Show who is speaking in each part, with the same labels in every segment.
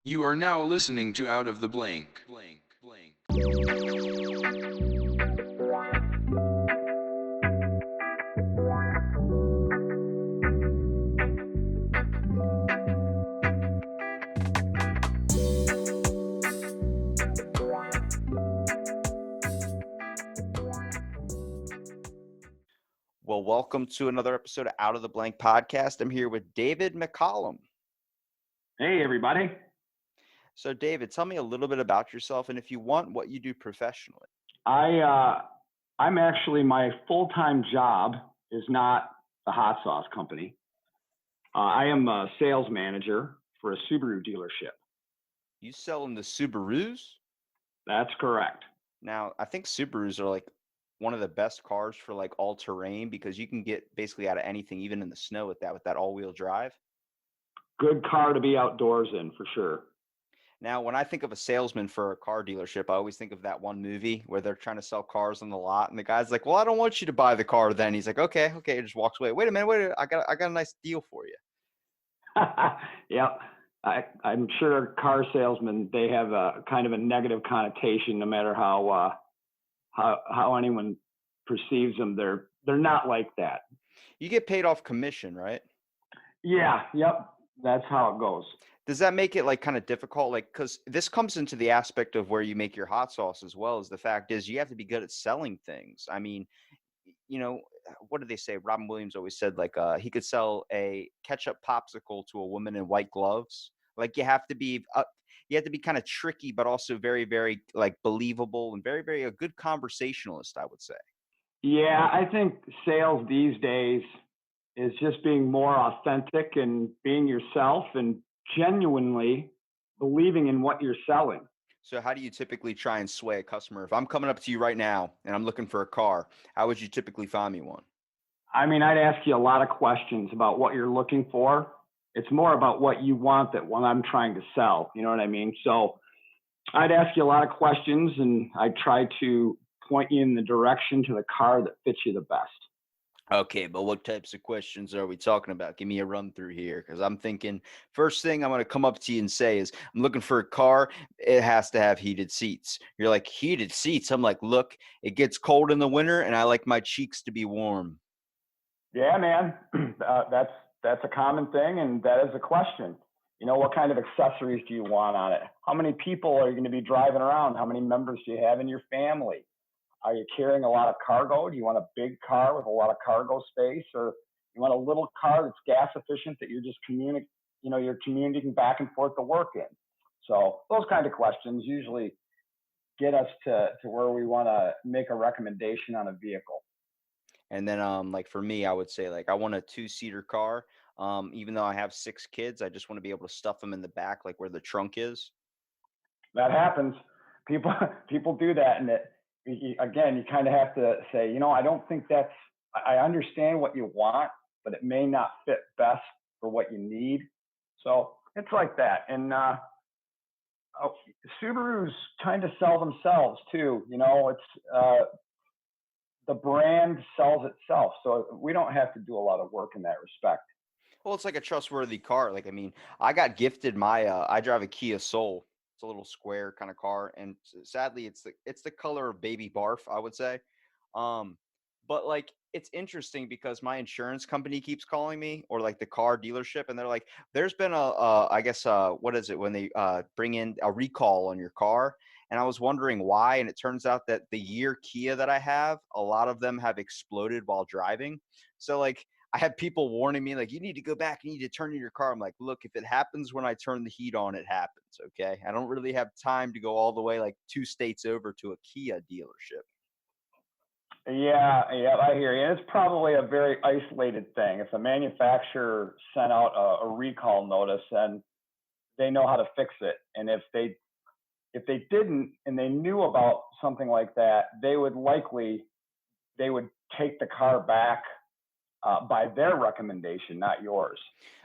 Speaker 1: You are now listening to Out of the Blank.
Speaker 2: Well, welcome to another episode of Out of the Blank podcast. I'm here with David McCollum.
Speaker 3: Hey, everybody.
Speaker 2: So, David, tell me a little bit about yourself and if you want, what you do professionally.
Speaker 3: I'm actually, my full-time job is not the hot sauce company. I am a sales manager for a Subaru dealership.
Speaker 2: You selling the Subarus?
Speaker 3: That's correct.
Speaker 2: Now, I think Subarus are like one of the best cars for like all terrain because you can get basically out of anything, even in the snow with that all-wheel drive.
Speaker 3: Good car to be outdoors in for sure.
Speaker 2: Now, when I think of a salesman for a car dealership, I always think of that one movie where they're trying to sell cars on the lot, and the guy's like, "Well, I don't want you to buy the car." Then he's like, "Okay," he just walks away. Wait a minute, I got a nice deal for you.
Speaker 3: Yep. I'm sure car salesmen, they have a kind of a negative connotation no matter how anyone perceives them. They're not like that.
Speaker 2: You get paid off commission, right?
Speaker 3: Yeah, yep. That's how it goes.
Speaker 2: Does that make it like kind of difficult? Like, because this comes into the aspect of where you make your hot sauce as well as the fact is you have to be good at selling things. I mean, what did they say? Robin Williams always said like he could sell a ketchup popsicle to a woman in white gloves. Like you have to be kind of tricky, but also very, very like believable and very, very a good conversationalist, I would say.
Speaker 3: Yeah, I think sales these days is just being more authentic and being yourself and genuinely believing in what you're selling.
Speaker 2: So how do you typically try and sway a customer? If I'm coming up to you right now and I'm looking for a car, how would you typically find me one?
Speaker 3: I mean, I'd ask you a lot of questions about what you're looking for. It's more about what you want that what I'm trying to sell. You know what I mean? So I'd ask you a lot of questions and I'd try to point you in the direction to the car that fits you the best.
Speaker 2: Okay, but what types of questions are we talking about? Give me a run through here because I'm thinking first thing I'm going to come up to you and say is I'm looking for a car. It has to have heated seats. You're like, heated seats. I'm like, look, it gets cold in the winter and I like my cheeks to be warm.
Speaker 3: Yeah, man, that's a common thing, and that is a question. You know, what kind of accessories do you want on it? How many people are you going to be driving around? How many members do you have in your family? Are you carrying a lot of cargo? Do you want a big car with a lot of cargo space, or you want a little car that's gas efficient that you're just you're communicating back and forth to work in? So those kind of questions usually get us to where we want to make a recommendation on a vehicle.
Speaker 2: And then like for me, I would say like I want a two-seater car. Even though I have six kids, I just want to be able to stuff them in the back, like where the trunk is.
Speaker 3: That happens. People people do that, and again, you kind of have to say, I don't think that's. I understand what you want, but it may not fit best for what you need. So it's like that, and Subarus kind of sell themselves too. It's the brand sells itself, so we don't have to do a lot of work in that respect.
Speaker 2: Well, it's like a trustworthy car. Like, I mean, I got gifted I drive a Kia Soul. It's a little square kind of car, and sadly, it's the color of baby barf, I would say. Um, but like, it's interesting because my insurance company keeps calling me, or like the car dealership, and they're like, "There's been I guess, what is it when they bring in a recall on your car?" And I was wondering why, and it turns out that the year Kia that I have, a lot of them have exploded while driving. So like I have people warning me like, you need to go back, you need to turn in your car. I'm like, look, if it happens when I turn the heat on, it happens. Okay. I don't really have time to go all the way like 2 states over to a Kia dealership.
Speaker 3: Yeah, yeah, I hear you. And it's probably a very isolated thing. If the manufacturer sent out a recall notice, and they know how to fix it. And if they didn't and they knew about something like that, they would take the car back by their recommendation, not yours.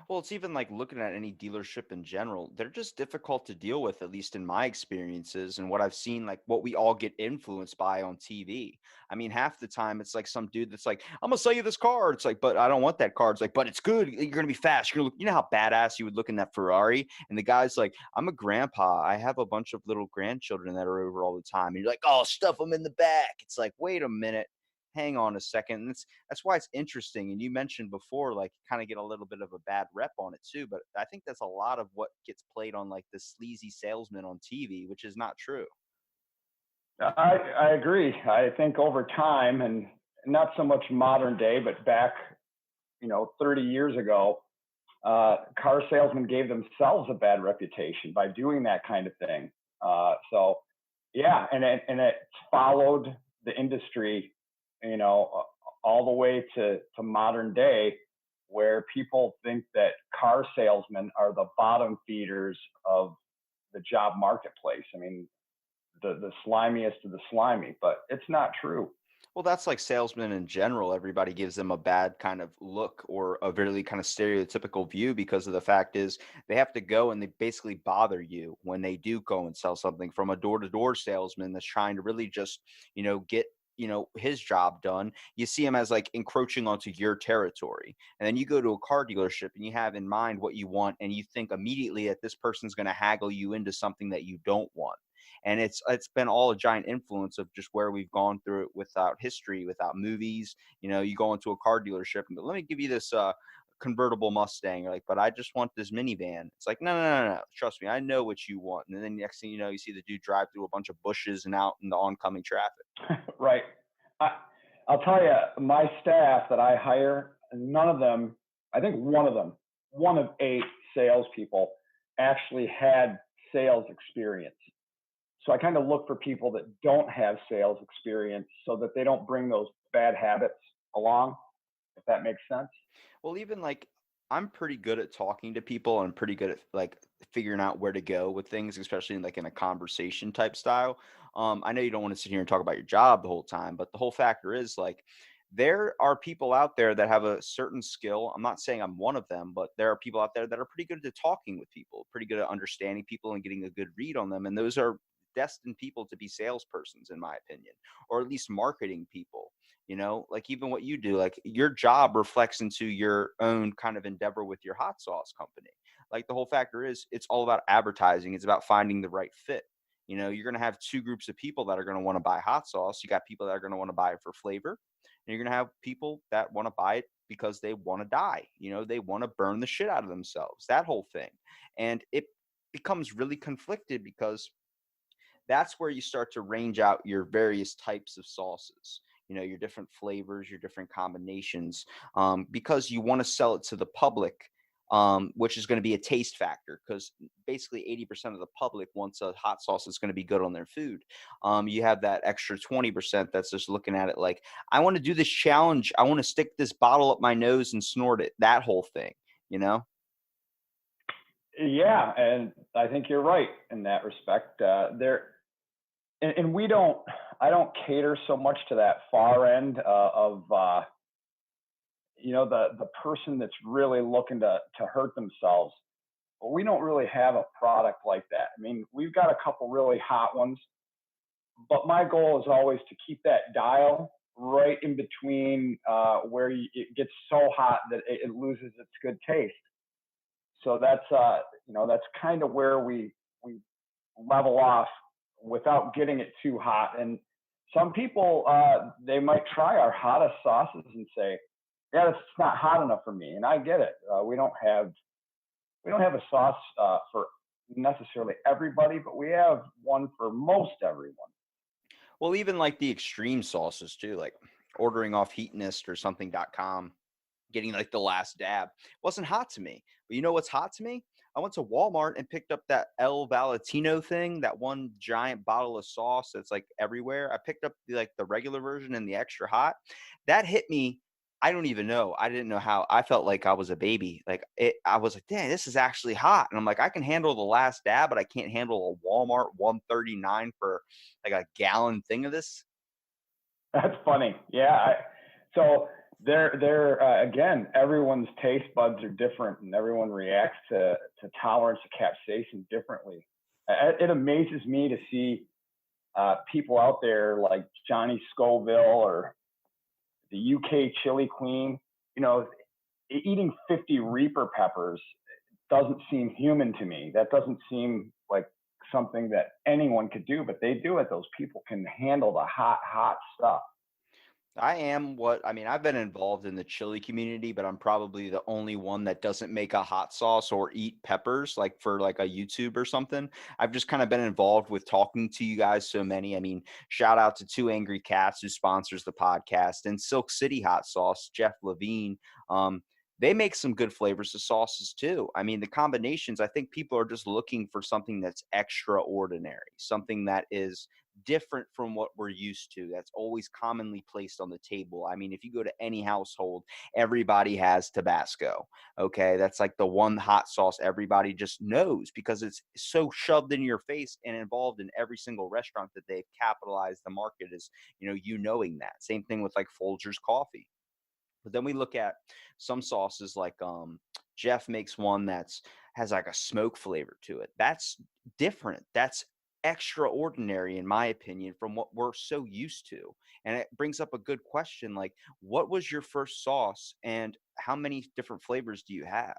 Speaker 2: Well, it's even like looking at any dealership in general, they're just difficult to deal with, at least in my experiences and what I've seen, like what we all get influenced by on TV. I mean, half the time it's like some dude that's like, I'm gonna sell you this car. It's like, but I don't want that car. It's like, but it's good. You're gonna be fast. You're gonna look, you know how badass you would look in that Ferrari? And the guy's like, I'm a grandpa. I have a bunch of little grandchildren that are over all the time. And you're like, oh, stuff them in the back. It's like, wait a minute. Hang on a second. And that's why it's interesting. And you mentioned before, like, kind of get a little bit of a bad rep on it too. But I think that's a lot of what gets played on like the sleazy salesman on TV, which is not true.
Speaker 3: I agree. I think over time, and not so much modern day, but back, 30 years ago, car salesmen gave themselves a bad reputation by doing that kind of thing. So, yeah, and it followed the industry, all the way to modern day, where people think that car salesmen are the bottom feeders of the job marketplace. I mean, the slimiest of the slimy, but it's not true.
Speaker 2: Well, that's like salesmen in general. Everybody gives them a bad kind of look or a really kind of stereotypical view because of the fact is they have to go and they basically bother you when they do go and sell something from a door to door salesman that's trying to really just, get his job done. You see him as like encroaching onto your territory. And then you go to a car dealership and you have in mind what you want and you think immediately that this person's going to haggle you into something that you don't want. And it's been all a giant influence of just where we've gone through it without history, without movies. You go into a car dealership and go, let me give you this convertible Mustang. You're like, but I just want this minivan. It's like, no, no, no, no, no. Trust me, I know what you want. And then next thing you know, you see the dude drive through a bunch of bushes and out in the oncoming traffic.
Speaker 3: Right. I, I'll tell you, my staff that I hire, none of them, I think one of 8 salespeople actually had sales experience. So I kind of look for people that don't have sales experience so that they don't bring those bad habits along, if that makes sense.
Speaker 2: Well, even like I'm pretty good at talking to people and pretty good at like figuring out where to go with things, especially in like in a conversation type style. I know you don't want to sit here and talk about your job the whole time, but the whole factor is like there are people out there that have a certain skill. I'm not saying I'm one of them, but there are people out there that are pretty good at talking with people, pretty good at understanding people and getting a good read on them. And those are destined people to be salespersons, in my opinion, or at least marketing people. Like even what you do, like your job reflects into your own kind of endeavor with your hot sauce company. Like the whole factor is it's all about advertising. It's about finding the right fit. You're going to have two groups of people that are going to want to buy hot sauce. You got people that are going to want to buy it for flavor, and you're going to have people that want to buy it because they want to die. They want to burn the shit out of themselves, that whole thing. And it becomes really conflicted because that's where you start to range out your various types of sauces, your different flavors, your different combinations, because you want to sell it to the public, which is going to be a taste factor because basically 80% of the public wants a hot sauce that's going to be good on their food. You have that extra 20% that's just looking at it like, I want to do this challenge. I want to stick this bottle up my nose and snort it, that whole thing, you know?
Speaker 3: Yeah, and I think you're right in that respect. And I don't cater so much to that far end of the person that's really looking to hurt themselves. But we don't really have a product like that. I mean, we've got a couple really hot ones, but my goal is always to keep that dial right in between where it gets so hot that it loses its good taste. So that's kind of where we level off without getting it too hot. And some people they might try our hottest sauces and say, "Yeah, it's not hot enough for me." And I get it. We don't have a sauce for necessarily everybody, but we have one for most everyone.
Speaker 2: Well, even like the extreme sauces too, like ordering off Heatnist or something.com, getting like the last dab wasn't hot to me. But you know what's hot to me? I went to Walmart and picked up that El Valentino thing, that one giant bottle of sauce that's like everywhere. I picked up the regular version and the extra hot. That hit me. I don't even know. I didn't know how. I felt like I was a baby. I was like, dang, this is actually hot. And I'm like, I can handle the last dab, but I can't handle a Walmart 139 for like a gallon thing of this.
Speaker 3: That's funny. Yeah. So Again, everyone's taste buds are different, and everyone reacts to tolerance of capsaicin differently. It amazes me to see people out there like Johnny Scoville or the UK chili queen, you know, eating 50 Reaper peppers doesn't seem human to me. That doesn't seem like something that anyone could do, but they do it. Those people can handle the hot stuff.
Speaker 2: I've been involved in the chili community, but I'm probably the only one that doesn't make a hot sauce or eat peppers like for like a YouTube or something. I've just kind of been involved with talking to you guys so many. I mean, shout out to Two Angry Cats who sponsors the podcast and Silk City Hot Sauce, Jeff Levine. They make some good flavors of sauces too. I mean, the combinations, I think people are just looking for something that's extraordinary, something that is different from what we're used to, that's always commonly placed on the table. I mean, if you go to any household, everybody has Tabasco. Okay. That's like the one hot sauce everybody just knows because it's so shoved in your face and involved in every single restaurant that they've capitalized the market as, you knowing that. Same thing with like Folgers coffee. But then we look at some sauces like Jeff makes one that's has like a smoke flavor to it. That's different. That's extraordinary in my opinion from what we're so used to. And it brings up a good question like what was your first sauce and how many different flavors do you have?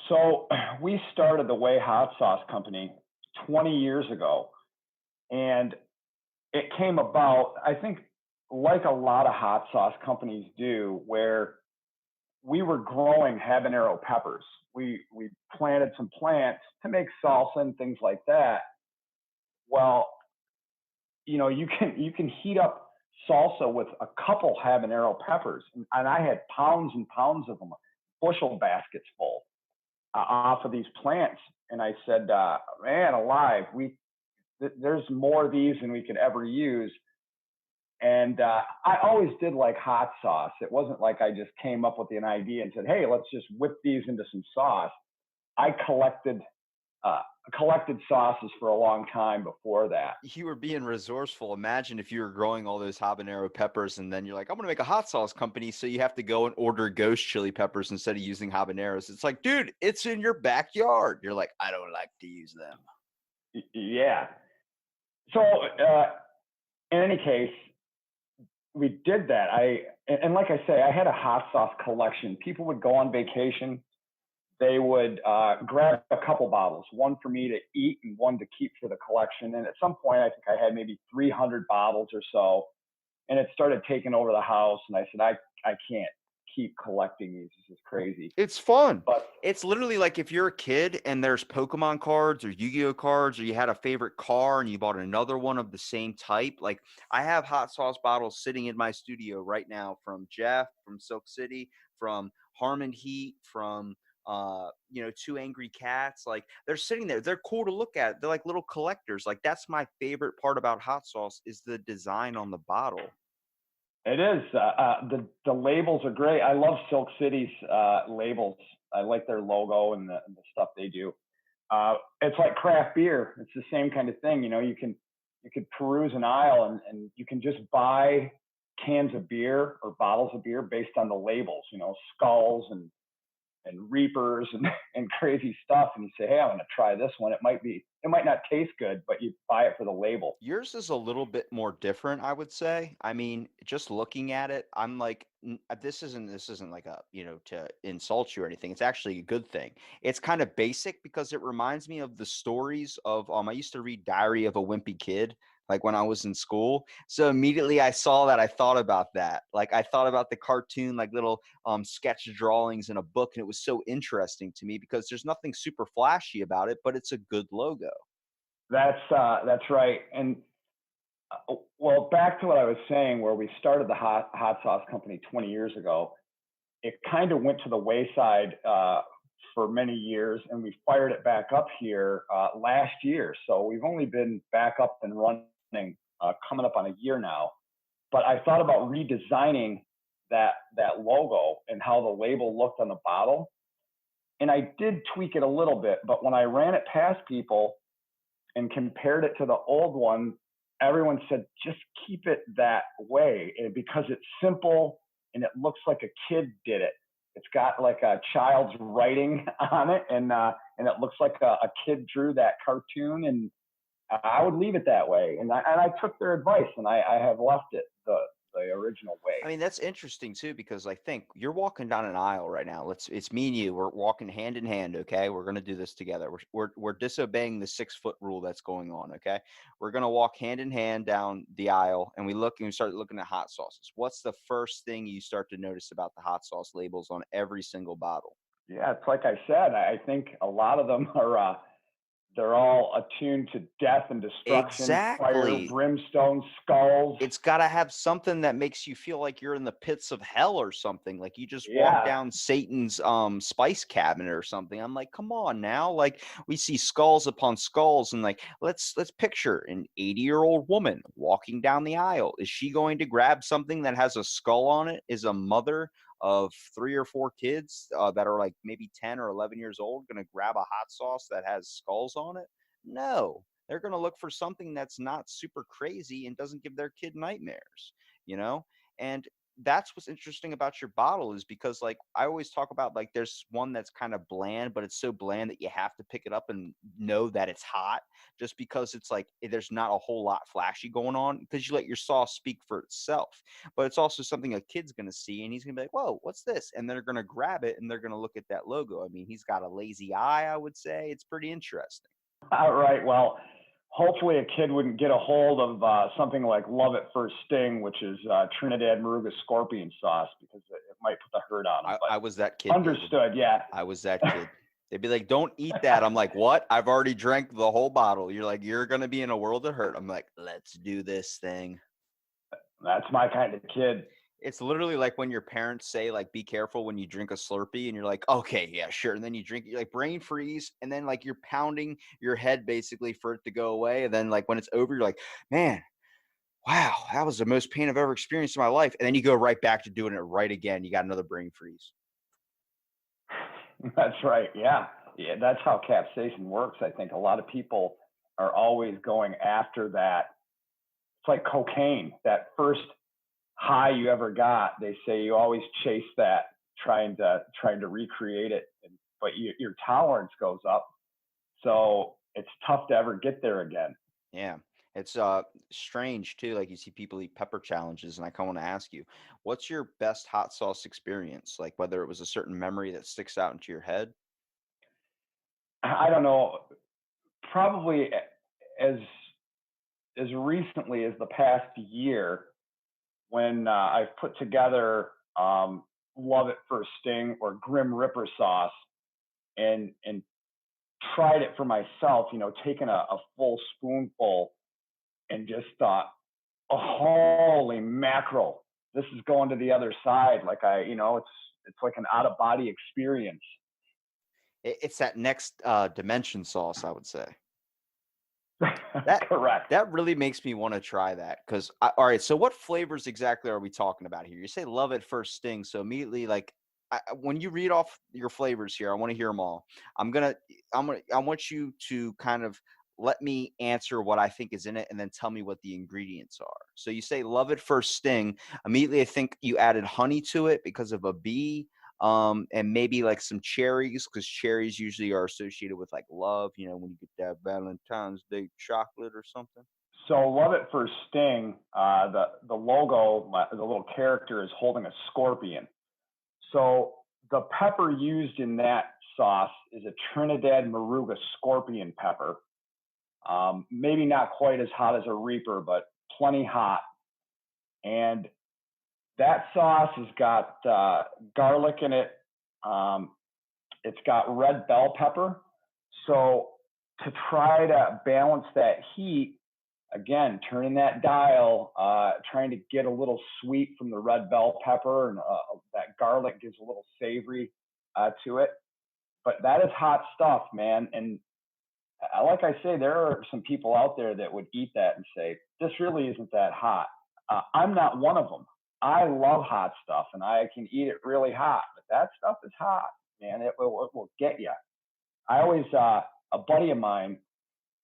Speaker 3: So we started the Way Hot Sauce Company 20 years ago, and it came about, I think, like a lot of hot sauce companies do, where we were growing habanero peppers. We planted some plants to make salsa and things like that. Well, you can heat up salsa with a couple habanero peppers, and I had pounds and pounds of them, bushel baskets full off of these plants. And I said, man, alive, there's more of these than we could ever use. And I always did like hot sauce. It wasn't like I just came up with an idea and said, hey, let's just whip these into some sauce. I uh, collected sauces for a long time before that.
Speaker 2: You were being resourceful. Imagine if you were growing all those habanero peppers and then you're like, I'm going to make a hot sauce company. So you have to go and order ghost chili peppers instead of using habaneros. It's like, dude, it's in your backyard. You're like, I don't like to use them.
Speaker 3: Yeah. So in any case, we did that. And like I say, I had a hot sauce collection. People would go on vacation. They would grab a couple bottles, one for me to eat and one to keep for the collection. And at some point, I think I had maybe 300 bottles or so, and it started taking over the house. And I said, I can't keep collecting these. This is crazy.
Speaker 2: It's fun.
Speaker 3: But
Speaker 2: It's literally like if you're a kid and there's Pokemon cards or Yu-Gi-Oh cards, or you had a favorite car and you bought another one of the same type. Like I have hot sauce bottles sitting in my studio right now from Jeff, from Silk City, from Harmon Heat, from Two Angry Cats. Like they're sitting there. They're cool to look at. They're like little collectors. Like that's my favorite part about hot sauce is the design on the bottle.
Speaker 3: it is. The labels are great. I love Silk City's labels. I like their logo and the stuff they do. It's like craft beer. It's the same kind of thing. You could peruse an aisle and you can just buy cans of beer or bottles of beer based on the labels. Skulls and reapers and crazy stuff. And you say, hey, I want to try this one. It might not taste good, but you buy it for the label.
Speaker 2: Yours is a little bit more different, I would say. I mean, just looking at it, I'm like, this isn't like a, to insult you or anything. It's actually a good thing. It's kind of basic because it reminds me of the stories of, I used to read Diary of a Wimpy Kid, like when I was in school. So immediately I saw that, I thought about that. Like I thought about the cartoon, like little sketch drawings in a book. And it was so interesting to me because there's nothing super flashy about it, but it's a good logo.
Speaker 3: That's right. And well, back to what I was saying, where we started the hot sauce company 20 years ago, it kind of went to the wayside for many years, and we fired it back up here last year. So we've only been back up and running, coming up on a year now. But I thought about redesigning that logo and how the label looked on the bottle, and I did tweak it a little bit. But when I ran it past people and compared it to the old one, everyone said, just keep it that way because it's simple. and it looks like a kid did it. It's got like a child's writing on it, and it looks like a kid drew that cartoon, and I would leave it that way. And I took their advice, and I have left it the original way.
Speaker 2: I mean, that's interesting too, because I think you're walking down an aisle right now. It's me and you. We're walking hand in hand. Okay. We're going to do this together. We're disobeying the 6 foot rule that's going on. Okay. We're going to walk hand in hand down the aisle, and we start looking at hot sauces. What's the first thing you start to notice about the hot sauce labels on every single bottle?
Speaker 3: Yeah, it's like I said. I think a lot of them are they're all attuned to death and destruction, fire,
Speaker 2: Exactly.
Speaker 3: brimstone, skulls.
Speaker 2: It's got to have something that makes you feel like you're in the pits of hell or something. Like you just walk
Speaker 3: Yeah,
Speaker 2: down Satan's spice cabinet or something. I'm like, come on now. Like we see skulls upon skulls, and like let's picture an 80-year-old woman walking down the aisle. Is she going to grab something that has a skull on it? Is a mother of 3 or 4 kids that are like maybe 10 or 11 years old going to grab a hot sauce that has skulls on it? No, they're going to look for something that's not super crazy and doesn't give their kid nightmares, you know? And that's what's interesting about your bottle, is because like I always talk about, like there's one that's kind of bland, but it's so bland that you have to pick it up and know that it's hot, just because it's like there's not a whole lot flashy going on, because you let your sauce speak for itself. But it's also something a kid's going to see, and he's going to be like, whoa, what's this? And they're going to grab it, and they're going to look at that logo. I mean, he's got a lazy eye, I would say. It's pretty interesting.
Speaker 3: all right. Well, hopefully a kid wouldn't get a hold of something like Love at First Sting, which is Trinidad Maruga scorpion sauce, because it might put the hurt on them.
Speaker 2: I
Speaker 3: But
Speaker 2: was that kid, David.
Speaker 3: understood, yeah.
Speaker 2: I was that kid. They'd be like, "Don't eat that." I'm like, "What? I've already drank the whole bottle." You're like, "You're gonna be in a world of hurt." I'm like, "Let's do this thing."
Speaker 3: That's my kind of kid.
Speaker 2: It's literally like when your parents say, like, "Be careful when you drink a Slurpee," and you're like, "Okay, yeah, sure." And then you drink, you're like brain freeze, and then like you're pounding your head basically for it to go away. And then like when it's over, you're like, "Man, wow, that was the most pain I've ever experienced in my life." And then you go right back to doing it right again. You got another brain freeze.
Speaker 3: That's right. Yeah. Yeah. That's how capsaicin works. I think a lot of people are always going after that. It's like cocaine, that first high you ever got. They say you always chase that, trying to recreate it. But your tolerance goes up. So it's tough to ever get there again.
Speaker 2: Yeah. It's strange too. Like you see people eat pepper challenges, and I kind of want to ask you, what's your best hot sauce experience? Like whether it was a certain memory that sticks out into your head.
Speaker 3: I don't know. Probably as as recently as the past year, when I've put together Love It First Sting or Grim Ripper sauce, and tried it for myself. Taking a full spoonful and just thought, oh, holy mackerel, this is going to the other side. Like it's like an out of body experience.
Speaker 2: It's that next dimension sauce, I would say. That
Speaker 3: Correct.
Speaker 2: that really makes me want to try that. Because all right, so what flavors exactly are we talking about here? You say love at first sting, so immediately like when you read off your flavors here, I want to hear them all. I'm gonna I want you to kind of let me answer what I think is in it, and then tell me what the ingredients are. So you say love at first sting. Immediately, I think you added honey to it because of a bee, and maybe like some cherries, because cherries usually are associated with like love, when you get that Valentine's Day chocolate or something.
Speaker 3: So Love It First Sting, the logo, the little character is holding a scorpion. So the pepper used in that sauce is a Trinidad Maruga scorpion pepper. Maybe not quite as hot as a Reaper, but plenty hot. And that sauce has got garlic in it. Um, it's got red bell pepper. So to try to balance that heat, again, turning that dial, trying to get a little sweet from the red bell pepper, and that garlic gives a little savory to it. But that is hot stuff, man. And like I say, there are some people out there that would eat that and say, this really isn't that hot. I'm not one of them. I love hot stuff, and I can eat it really hot, but that stuff is hot, man. It will get you. I always, a buddy of mine,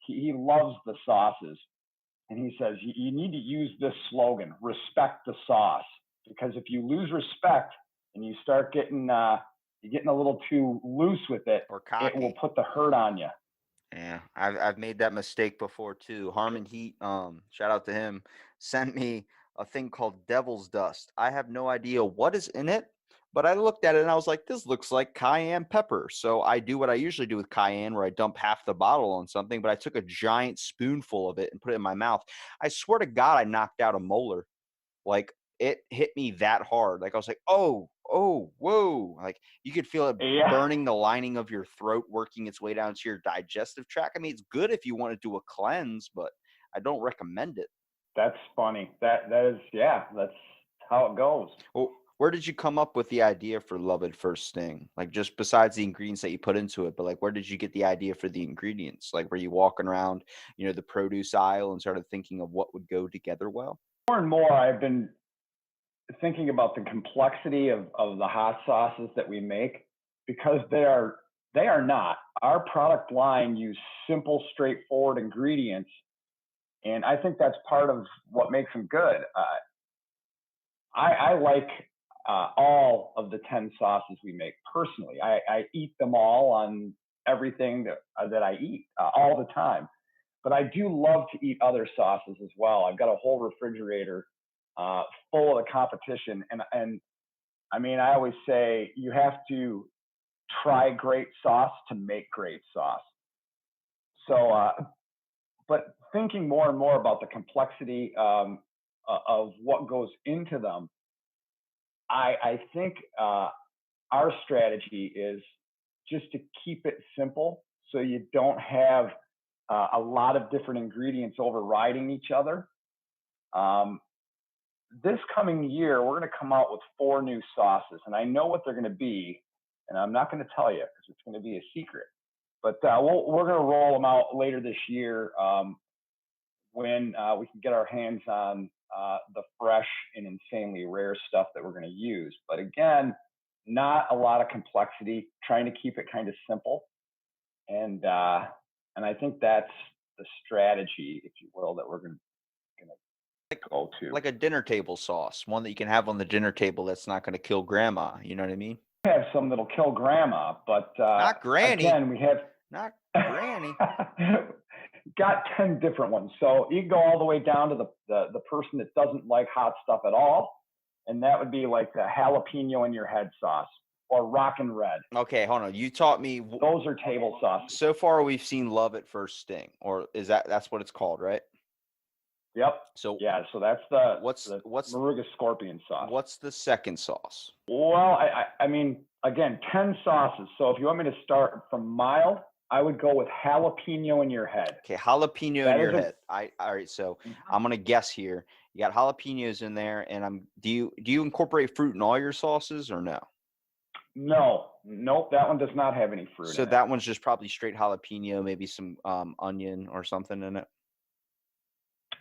Speaker 3: he loves the sauces, and he says, you need to use this slogan, respect the sauce, because if you lose respect and you start you're getting a little too loose with it,
Speaker 2: Or
Speaker 3: it will
Speaker 2: cocky.
Speaker 3: put the hurt on you.
Speaker 2: Yeah, I've made that mistake before too. Harmon Heat, shout out to him, sent me a thing called Devil's Dust. I have no idea what is in it, but I looked at it and I was like, this looks like cayenne pepper. So I do what I usually do with cayenne, where I dump half the bottle on something, but I took a giant spoonful of it and put it in my mouth. I swear to God, I knocked out a molar. Like, it hit me that hard. Like, I was like, oh, whoa. Like, you could feel it
Speaker 3: Yeah,
Speaker 2: burning the lining of your throat, working its way down to your digestive tract. I mean, it's good if you want to do a cleanse, but I don't recommend it.
Speaker 3: that's funny. That is, yeah, that's how it goes.
Speaker 2: Well, where did you come up with the idea for Love at First Sting? Like, just besides the ingredients that you put into it, but like, where did you get the idea for the ingredients? Like, were you walking around, the produce aisle and started thinking of what would go together well?
Speaker 3: More and more, I've been thinking about the complexity of the hot sauces that we make, because they are not. Our product line use simple, straightforward ingredients, and I think that's part of what makes them good. I like all of the 10 sauces we make personally. I eat them all on everything that I eat all the time. But I do love to eat other sauces as well. I've got a whole refrigerator full of the competition. And I mean, I always say you have to try great sauce to make great sauce. So, but thinking more and more about the complexity of what goes into them, I think our strategy is just to keep it simple, so you don't have a lot of different ingredients overriding each other. Um, this coming year, we're going to come out with 4 new sauces, and I know what they're going to be, and I'm not going to tell you because it's going to be a secret. But we're going to roll them out later this year, when we can get our hands on the fresh and insanely rare stuff that we're going to use. But again, not a lot of complexity, trying to keep it kind of simple. And I think that's the strategy, if you will, that we're going to go to.
Speaker 2: Like a dinner table sauce, one that you can have on the dinner table that's not going to kill grandma. You know what I mean?
Speaker 3: We have some that'll kill grandma, but
Speaker 2: Not granny.
Speaker 3: again, we have
Speaker 2: Not granny.
Speaker 3: got 10 different ones. So you can go all the way down to the person that doesn't like hot stuff at all, and that would be like the jalapeno in your head sauce or rockin' red.
Speaker 2: Okay, hold on. You taught me.
Speaker 3: Those are table sauces.
Speaker 2: So far, we've seen Love at First Sting, or that's what it's called, right?
Speaker 3: Yep.
Speaker 2: So
Speaker 3: Yeah. So that's the
Speaker 2: what's
Speaker 3: Maruga scorpion sauce.
Speaker 2: what's the second sauce?
Speaker 3: Well, I mean, again, 10 sauces. So if you want me to start from mild, I would go with jalapeno in your head.
Speaker 2: Okay, jalapeno
Speaker 3: That
Speaker 2: in your
Speaker 3: is a-
Speaker 2: head. All right. So I'm gonna guess here. You got jalapenos in there, and do you incorporate fruit in all your sauces or no?
Speaker 3: No, nope, that one does not have any fruit
Speaker 2: So
Speaker 3: in it.
Speaker 2: that one's just probably straight jalapeno, maybe some onion or something in it.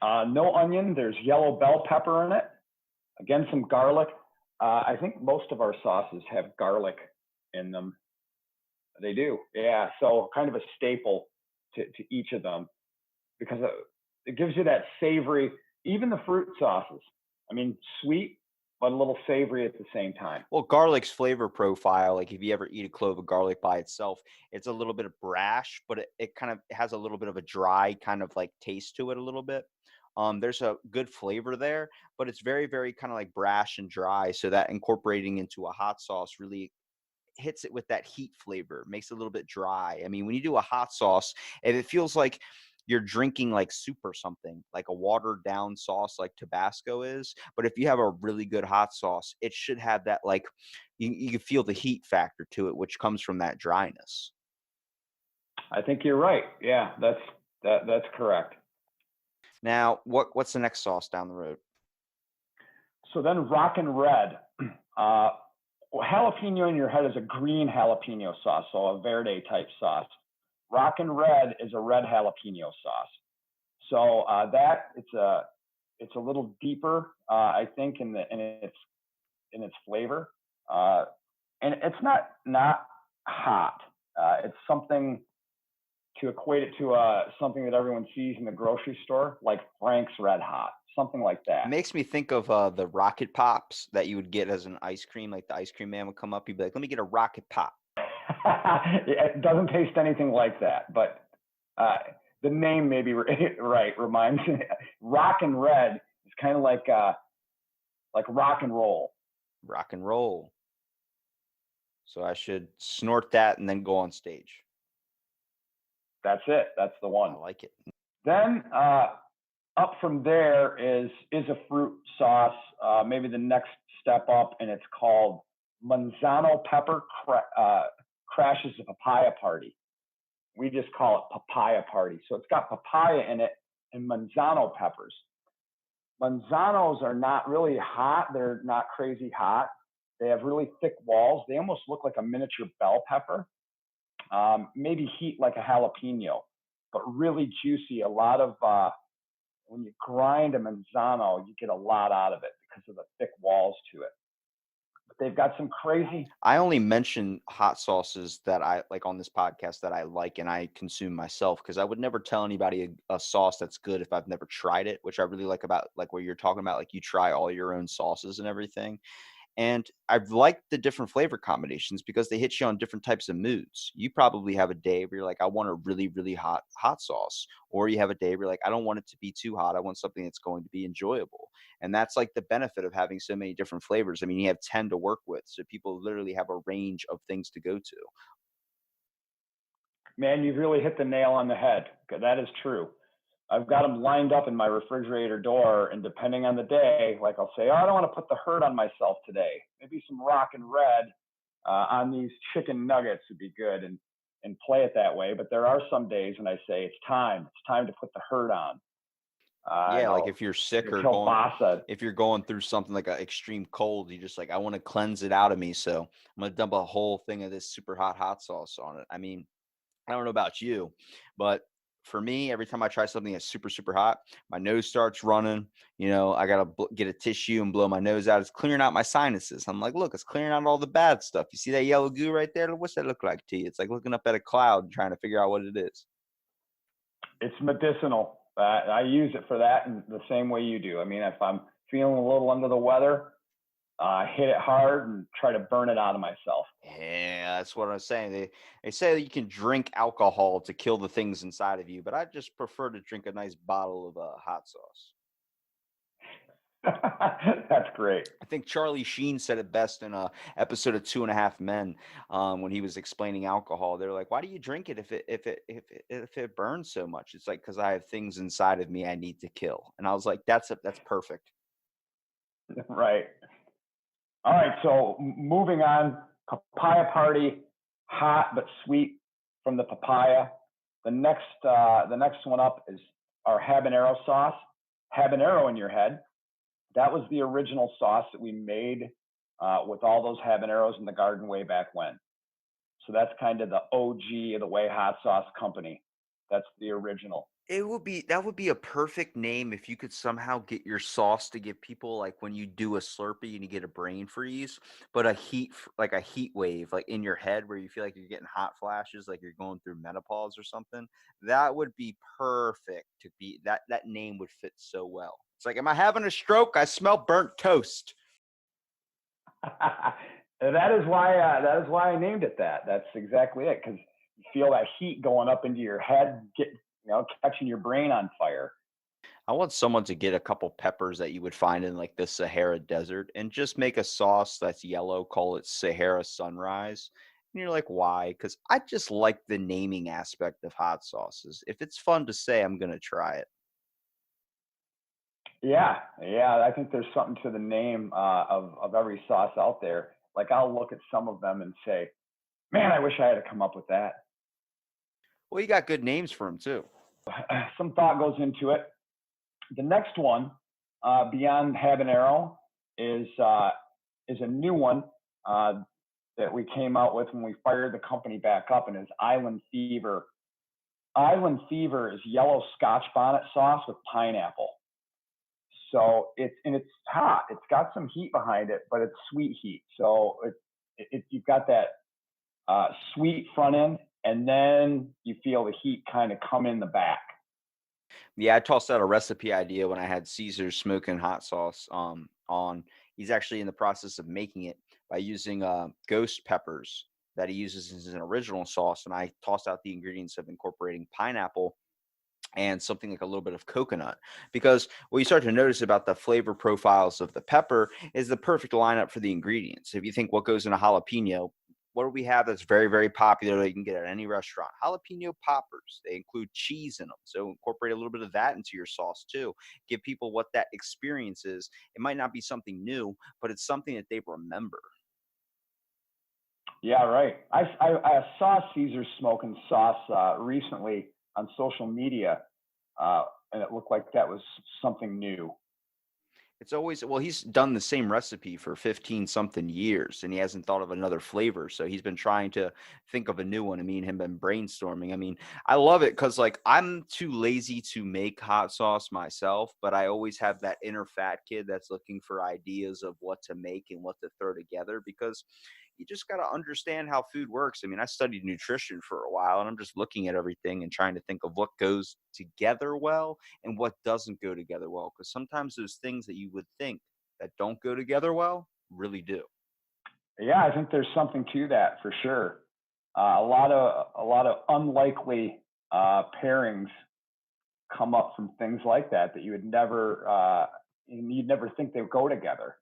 Speaker 3: No onion. There's yellow bell pepper in it. Again, some garlic. I think most of our sauces have garlic in them. They do. Yeah. So kind of a staple to each of them, because it gives you that savory, even the fruit sauces. I mean, sweet, but a little savory at the same time.
Speaker 2: Well, garlic's flavor profile, like if you ever eat a clove of garlic by itself, it's a little bit of brash, but it kind of has a little bit of a dry kind of like taste to it a little bit. There's a good flavor there, but it's very, very kind of like brash and dry. So that incorporating into a hot sauce really hits it with that heat flavor, makes it a little bit dry. I mean, when you do a hot sauce, if it feels like you're drinking like soup or something, like a watered down sauce like Tabasco is. But if you have a really good hot sauce, it should have that like you can feel the heat factor to it, which comes from that dryness.
Speaker 3: I think you're right. Yeah, that's correct.
Speaker 2: Now, what's the next sauce down the road?
Speaker 3: So then rockin' red. Jalapeno in your head is a green jalapeno sauce, so a verde type sauce. Rockin' red is a red jalapeno sauce. So that it's a little deeper, I think, in its flavor, and it's not hot. It's something to equate it to something that everyone sees in the grocery store, like Frank's Red Hot, something like
Speaker 2: It
Speaker 3: that.
Speaker 2: makes me think of the rocket pops that you would get as an ice cream. Like the ice cream man would come up, he'd be like, "Let me get a rocket pop."
Speaker 3: It doesn't taste anything like that, but uh, the name maybe right reminds me. Rock and red is kind of like rock and roll.
Speaker 2: Rock and roll. So I should snort that and then go on stage.
Speaker 3: That's it. That's the
Speaker 2: I
Speaker 3: one.
Speaker 2: like it.
Speaker 3: Then up from there is a fruit sauce. Maybe the next step up, and it's called Manzano Pepper Crashes a Papaya Party. We just call it Papaya Party. So it's got papaya in it and Manzano peppers. Manzanos are not really hot. They're not crazy hot. They have really thick walls. They almost look like a miniature bell pepper. Maybe heat like a jalapeno, but really juicy. A lot of when you grind a manzano, you get a lot out of it because of the thick walls to it. But they've got some crazy.
Speaker 2: I only mention hot sauces that I like on this podcast that I like and I consume myself because I would never tell anybody a sauce that's good if I've never tried it, which I really like about like what you're talking about. Like you try all your own sauces and everything. And I've liked the different flavor combinations because they hit you on different types of moods. You probably have a day where you're like, I want a really, really hot sauce. Or you have a day where you're like, I don't want it to be too hot. I want something that's going to be enjoyable. And that's like the benefit of having so many different flavors. I mean, you have 10 to work with. So people literally have a range of things to go to.
Speaker 3: Man, you've really hit the nail on the head. That is true. I've got them lined up in my refrigerator door, and depending on the day, like I'll say, oh, I don't want to put the hurt on myself today. Maybe some rock and red on these chicken nuggets would be good, and play it that way. But there are some days when I say it's time. It's time to put the hurt on. And
Speaker 2: Yeah, like
Speaker 3: I'll
Speaker 2: if you're sick
Speaker 3: get
Speaker 2: or going
Speaker 3: kielbasa.
Speaker 2: if you're going through something like an extreme cold, you just like, I want to cleanse it out of me. So I'm gonna dump a whole thing of this super hot sauce on it. I mean, I don't know about you, but for me, every time I try something that's super, super hot, my nose starts running. You know, I got to get a tissue and blow my nose out. It's clearing out my sinuses. I'm like, look, it's clearing out all the bad stuff. You see that yellow goo right there? What's that look like to you? It's like looking up at a cloud and trying to figure out what it is.
Speaker 3: It's medicinal. I use it for that in the same way you do. I mean, if I'm feeling a little under the weather, hit it hard and try to burn it out of myself.
Speaker 2: Yeah, that's what I'm saying. They say that you can drink alcohol to kill the things inside of you, but I just prefer to drink a nice bottle of hot sauce.
Speaker 3: That's great.
Speaker 2: I think Charlie Sheen said it best in a episode of Two and a Half Men when he was explaining alcohol. They're like, "Why do you drink it if it burns so much?" It's like because I have things inside of me I need to kill. And I was like, "That's perfect."
Speaker 3: Right. All right. So moving on, papaya party, hot but sweet from the papaya. The next one up is our habanero sauce. Habanero in your head. That was the original sauce that we made with all those habaneros in the garden way back when. So that's kind of the OG of the Way Hot Sauce Company. That's the original.
Speaker 2: That would be a perfect name if you could somehow get your sauce to give people like when you do a Slurpee and you get a brain freeze, but like a heat wave like in your head where you feel like you're getting hot flashes, like you're going through menopause or something. That would be perfect to be that name would fit so well. It's like, am I having a stroke? I smell burnt toast.
Speaker 3: That is why I named it that. That's exactly it, because you feel that heat going up into your head, catching your brain on fire.
Speaker 2: I want someone to get a couple peppers that you would find in like the Sahara Desert and just make a sauce that's yellow, call it Sahara Sunrise. And you're like, why? Because I just like the naming aspect of hot sauces. If it's fun to say, I'm going to try it.
Speaker 3: Yeah. I think there's something to the name of every sauce out there. Like I'll look at some of them and say, man, I wish I had come up with that.
Speaker 2: Well, you got good names for them too.
Speaker 3: Some thought goes into it. The next one, beyond habanero, is a new one that we came out with when we fired the company back up, and is Island Fever. Island Fever is yellow Scotch bonnet sauce with pineapple. So it's hot. It's got some heat behind it, but it's sweet heat. So you've got that sweet front end, and then you feel the heat kind of come in the back.
Speaker 2: Yeah, I tossed out a recipe idea when I had Caesar's smoking hot sauce on. He's actually in the process of making it by using ghost peppers that he uses as an original sauce, and I tossed out the ingredients of incorporating pineapple and something like a little bit of coconut. Because what you start to notice about the flavor profiles of the pepper is the perfect lineup for the ingredients. If you think what goes in a jalapeno, what do we have that's very, very popular that you can get at any restaurant? Jalapeno poppers. They include cheese in them. So incorporate a little bit of that into your sauce too. Give people what that experience is. It might not be something new, but it's something that they remember.
Speaker 3: Yeah, right. I saw Caesar smoking sauce recently on social media, and it looked like that was something new.
Speaker 2: It's always, well, he's done the same recipe for 15 something years and he hasn't thought of another flavor. So he's been trying to think of a new one. And me and him been brainstorming. I mean, I love it because like I'm too lazy to make hot sauce myself, but I always have that inner fat kid that's looking for ideas of what to make and what to throw together because you just got to understand how food works. I mean, I studied nutrition for a while and I'm just looking at everything and trying to think of what goes together well and what doesn't go together well. Because sometimes those things that you would think that don't go together well really do.
Speaker 3: Yeah, I think there's something to that for sure. A lot of unlikely pairings come up from things like that that you would never you'd never think they would go together.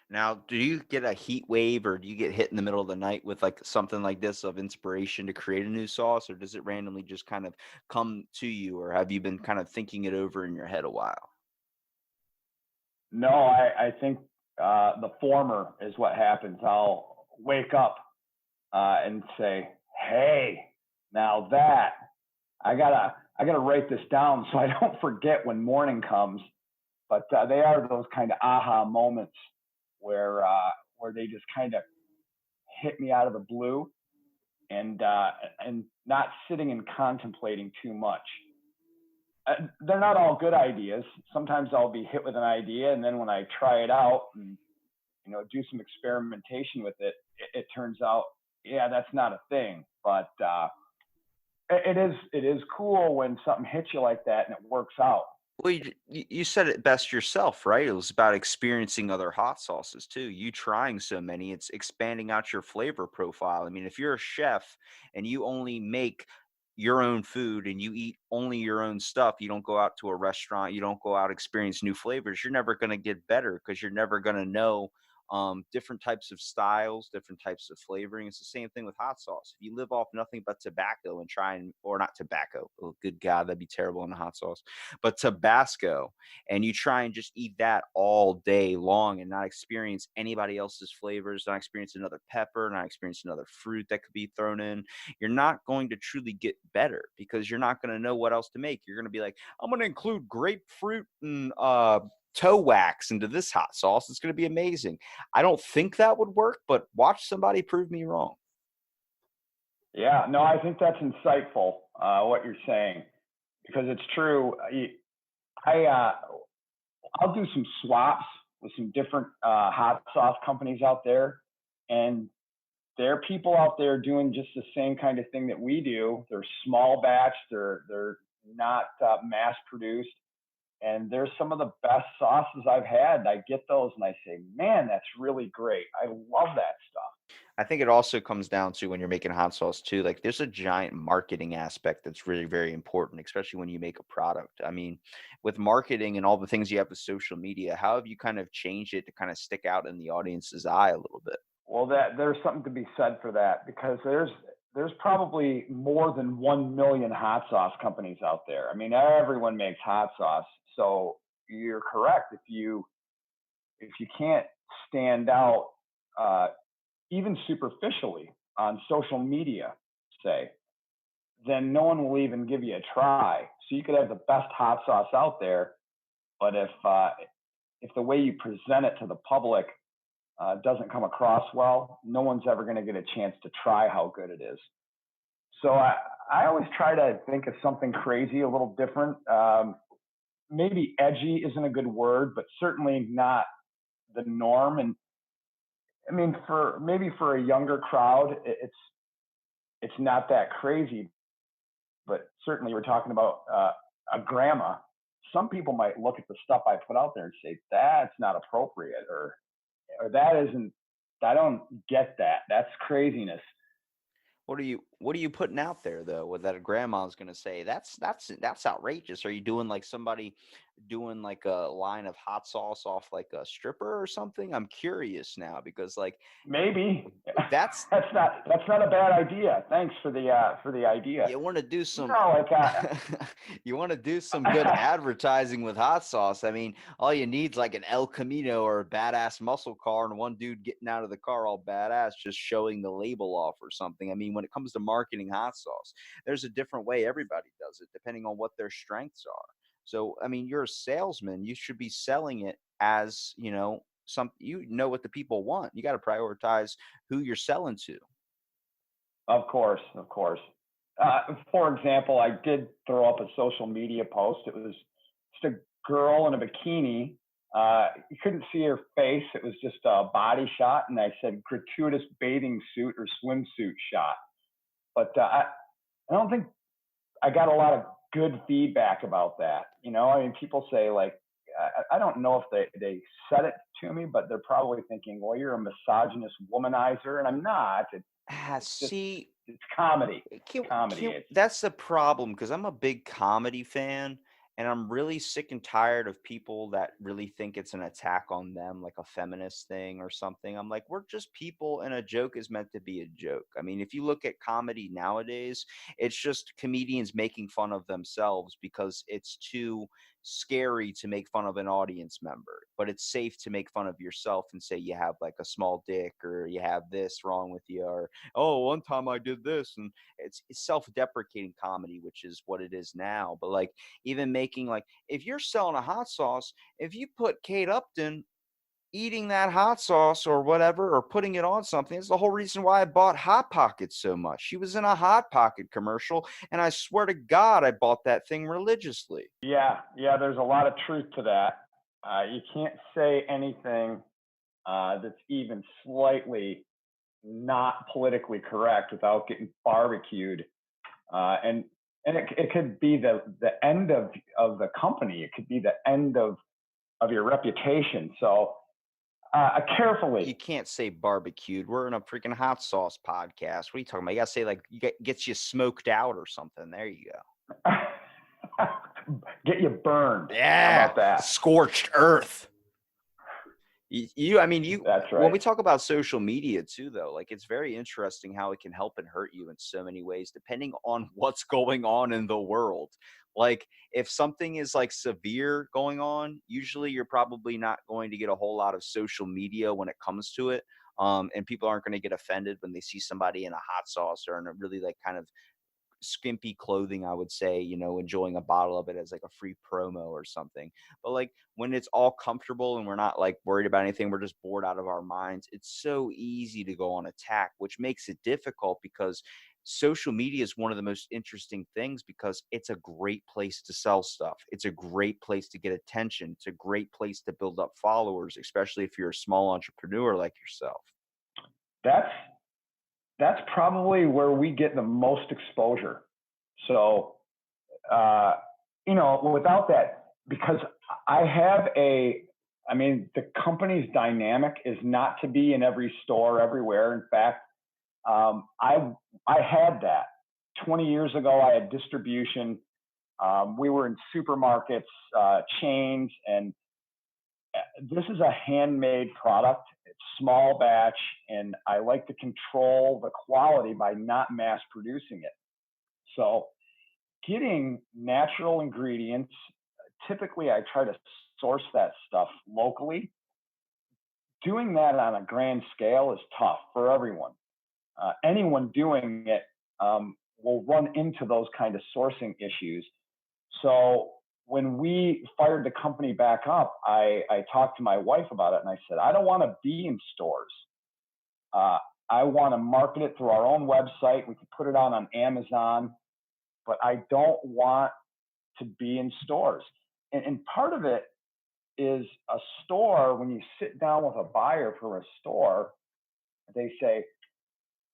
Speaker 2: Now, do you get a heat wave or do you get hit in the middle of the night with like something like this of inspiration to create a new sauce, or does it randomly just kind of come to you, or have you been kind of thinking it over in your head a while?
Speaker 3: No, I think the former is what happens. I'll wake up and say, "Hey, now that I gotta write this down so I don't forget when morning comes." But they are those kind of aha moments where they just kind of hit me out of the blue, and not sitting and contemplating too much. They're not all good ideas. Sometimes I'll be hit with an idea, and then when I try it out and do some experimentation with it, it turns out, yeah, that's not a thing. But it is cool when something hits you like that and it works out.
Speaker 2: Well, you said it best yourself, right? It was about experiencing other hot sauces too. You trying so many, it's expanding out your flavor profile. I mean, if you're a chef and you only make your own food and you eat only your own stuff, you don't go out to a restaurant, you don't go out experience new flavors, you're never going to get better because you're never going to know different types of styles, different types of flavoring. It's the same thing with hot sauce. If you live off nothing but tobacco and try and, or not tobacco, oh, good God, that'd be terrible in a hot sauce, but Tabasco, and you try and just eat that all day long and not experience anybody else's flavors, not experience another pepper, not experience another fruit that could be thrown in, you're not going to truly get better because you're not going to know what else to make. You're going to be like, I'm going to include grapefruit and toe wax into this hot sauce. It's going to be amazing. I don't think that would work, but watch somebody prove me wrong.
Speaker 3: Yeah, no, I think that's insightful what you're saying because it's true. I I'll do some swaps with some different hot sauce companies out there, and there are people out there doing just the same kind of thing that we do. They're small batch. They're not mass produced, and they're some of the best sauces I've had. I get those and I say, man, that's really great. I love that stuff.
Speaker 2: I think it also comes down to when you're making hot sauce too, like there's a giant marketing aspect that's really very important, especially when you make a product. I mean, with marketing and all the things you have with social media, how have you kind of changed it to kind of stick out in the audience's eye a little bit?
Speaker 3: Well, that there's something to be said for that because there's probably more than 1 million hot sauce companies out there. I mean, everyone makes hot sauce, so you're correct. If you can't stand out, uh, even superficially on social media, say, then no one will even give you a try. So you could have the best hot sauce out there, but if the way you present it to the public doesn't come across well, no one's ever going to get a chance to try how good it is. So I always try to think of something crazy, a little different. Maybe edgy isn't a good word, but certainly not the norm. And I mean, for a younger crowd, it's not that crazy. But certainly, we're talking about a grandma, some people might look at the stuff I put out there and say that's not appropriate, or that isn't. I don't get that. That's craziness.
Speaker 2: What are you putting out there though? What that a grandma's gonna say? That's outrageous. Are you doing like somebody doing like a line of hot sauce off like a stripper or something? I'm curious now because like
Speaker 3: Maybe
Speaker 2: that's
Speaker 3: that's not a bad idea. Thanks for the idea.
Speaker 2: you want to do
Speaker 3: No,
Speaker 2: some
Speaker 3: like
Speaker 2: you want to do some good advertising with hot sauce. I mean, all you need is like an El Camino or a badass muscle car and one dude getting out of the car all badass, just showing the label off or something. I mean, when it comes to marketing hot sauce, there's a different way everybody does it depending on what their strengths are. So, I mean, you're a salesman. You should be selling it as, some you know what the people want. You got to prioritize who you're selling to.
Speaker 3: of course, of course. For example, I did throw up a social media post. It was just a girl in a bikini. You couldn't see her face. It was just a body shot, and I said gratuitous bathing suit or swimsuit shot. But I don't think I got a lot of good feedback about that. I mean, people say like, I don't know if they said it to me, but they're probably thinking, well, you're a misogynist womanizer, and I'm not. It's just
Speaker 2: See,
Speaker 3: it's comedy.
Speaker 2: can
Speaker 3: Comedy. It's
Speaker 2: that's the problem because I'm a big comedy fan and I'm really sick and tired of people that really think it's an attack on them, like a feminist thing or something. I'm like, we're just people and a joke is meant to be a joke. I mean, if you look at comedy nowadays, it's just comedians making fun of themselves because it's too scary to make fun of an audience member, but it's safe to make fun of yourself and say you have like a small dick or you have this wrong with you or oh, one time I did this, and it's self-deprecating comedy, which is what it is now. But like even making like if you're selling a hot sauce, if you put Kate Upton eating that hot sauce or whatever or putting it on something, it's the whole reason why I bought Hot Pockets so much. She was in a Hot Pocket commercial, and I swear to God, I bought that thing religiously.
Speaker 3: yeah. There's a lot of truth to that. You can't say anything that's even slightly not politically correct without getting barbecued. And it could be the end of the company. It could be the end of your reputation. So
Speaker 2: You
Speaker 3: carefully.
Speaker 2: can't say barbecued. We're in a freaking hot sauce podcast. What are you talking about? You gotta say like gets you smoked out or something. There you go.
Speaker 3: Get you burned. How
Speaker 2: Yeah,
Speaker 3: about that?
Speaker 2: scorched earth. I mean,
Speaker 3: That's
Speaker 2: when
Speaker 3: right.
Speaker 2: we talk about social media too, though, like it's very interesting how it can help and hurt you in so many ways, depending on what's going on in the world. Like, if something is like severe going on, usually you're probably not going to get a whole lot of social media when it comes to it. And people aren't going to get offended when they see somebody in a hot sauce or in a really like kind of skimpy clothing, I would say, enjoying a bottle of it as like a free promo or something. But like when it's all comfortable and we're not like worried about anything, we're just bored out of our minds. It's so easy to go on attack, which makes it difficult because social media is one of the most interesting things because it's a great place to sell stuff. It's a great place to get attention. It's a great place to build up followers, especially if you're a small entrepreneur like yourself.
Speaker 3: That's that's probably where we get the most exposure. So uh, without that, because I have I mean, the company's dynamic is not to be in every store everywhere. In fact, I had that 20 years ago. I had distribution. We were in supermarkets, chains, and this is a handmade product. It's small batch, and I like to control the quality by not mass producing it. So getting natural ingredients, typically I try to source that stuff locally. Doing that on a grand scale is tough for everyone. Anyone doing it will run into those kind of sourcing issues. So when we fired the company back up, I talked to my wife about it and I said, I don't want to be in stores. Uh, I want to market it through our own website. We could put it on Amazon, but I don't want to be in stores. And part of it is a store, when you sit down with a buyer for a store, they say,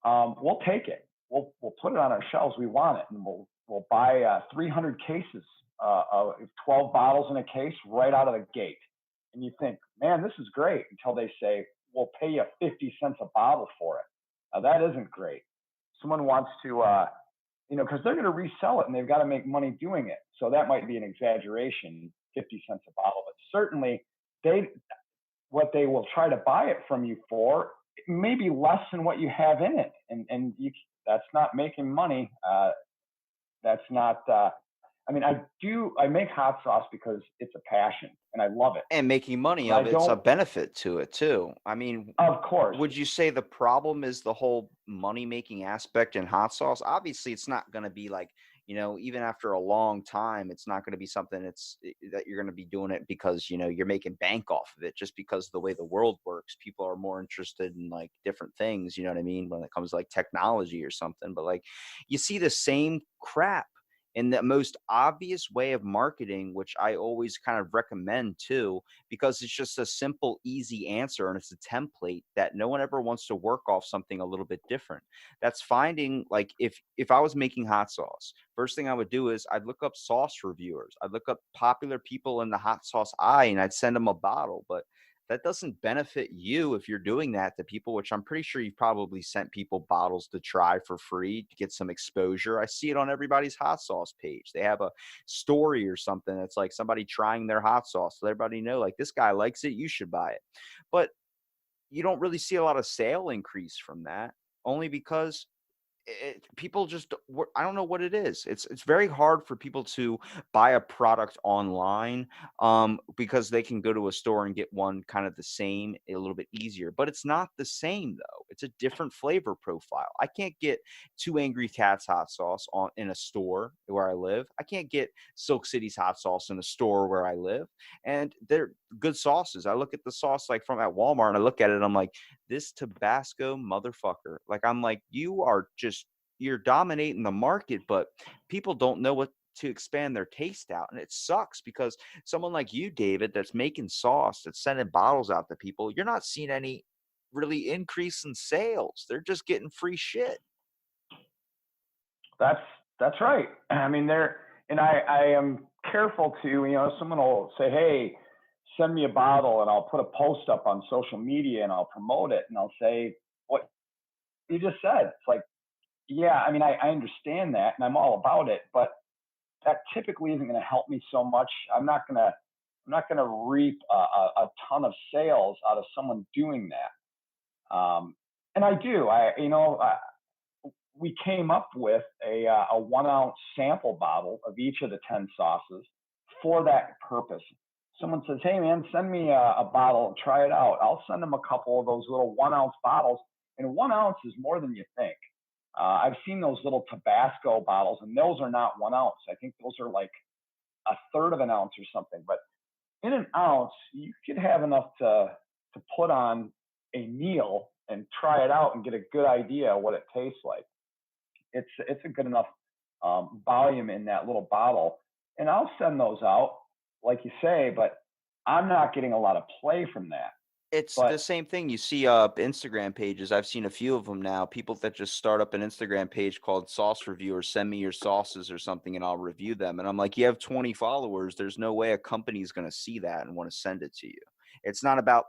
Speaker 3: we'll take it. We'll put it on our shelves. We want it. And we'll buy 300 cases uh, 12 bottles in a case right out of the gate. And you think, man, this is great, until they say, we'll pay you 50 cents a bottle for it. Now, that isn't great. Someone wants to, because they're going to resell it and they've got to make money doing it. So that might be an exaggeration, 50 cents a bottle, but certainly they, what they will try to buy it from you for, maybe less than what you have in it. And that's not making money. That's not, I make hot sauce because it's a passion and I love it.
Speaker 2: And making money
Speaker 3: But I
Speaker 2: of it's a
Speaker 3: don't,
Speaker 2: benefit to it too. I mean,
Speaker 3: of course,
Speaker 2: would you say the problem is the whole money making aspect in hot sauce? Obviously, it's not going to be like, even after a long time, it's not going to be something that you're going to be doing it because, you're making bank off of it just because of the way the world works. People are more interested in like different things, you know what I mean, when it comes to like technology or something. But like you see the same crap in the most obvious way of marketing, which I always kind of recommend too, because it's just a simple, easy answer and it's a template that no one ever wants to work off something a little bit different. That's finding like if I was making hot sauce, first thing I would do is I'd look up sauce reviewers. I'd look up popular people in the hot sauce eye and I'd send them a bottle. But that doesn't benefit you if you're doing that to people, which I'm pretty sure you've probably sent people bottles to try for free to get some exposure. I see it on everybody's hot sauce page. They have a story or something that's like somebody trying their hot sauce. So everybody know like this guy likes it, you should buy it. But you don't really see a lot of sale increase from that, only because people just I don't know what it is. It's very hard for people to buy a product online because they can go to a store and get one kind of the same a little bit easier. But it's not the same though. It's a different flavor profile. I can't get Two Angry Cats hot sauce on in a store where I live. I can't get Silk City's hot sauce in a store where I live. And they're good sauces. I look at the sauce like from at Walmart and I look at it, I'm like, this Tabasco motherfucker. Like I'm like, you're dominating the market, but people don't know what to expand their taste out. And it sucks because someone like you, David, that's making sauce, that's sending bottles out to people, you're not seeing any really increase in sales. They're just getting free shit.
Speaker 3: that's, that's right. I mean, and I am careful to, someone will say, hey, send me a bottle and I'll put a post up on social media and I'll promote it. And I'll say what you just said. It's like, yeah, I mean, I understand that and I'm all about it, but that typically isn't going to help me so much. I'm not going to reap a ton of sales out of someone doing that. And I do. We came up with a 1 ounce sample bottle of each of the 10 sauces for that purpose. Someone says, hey man, send me a bottle, try it out. I'll send them a couple of those little 1 ounce bottles, and 1 ounce is more than you think. I've seen those little Tabasco bottles, and those are not 1 ounce. I think those are like a third of an ounce or something. But in an ounce, you could have enough to put on a meal and try it out and get a good idea of what it tastes like. It's a good enough volume in that little bottle, and I'll send those out, like you say. But I'm not getting a lot of play from that.
Speaker 2: It's the
Speaker 3: But
Speaker 2: same thing. You see Instagram pages. I've seen a few of them now. People that just start up an Instagram page called Sauce Reviewers, send me your sauces or something and I'll review them. And I'm like, you have 20 followers. There's no way a company's going to see that and want to send it to you. It's not about,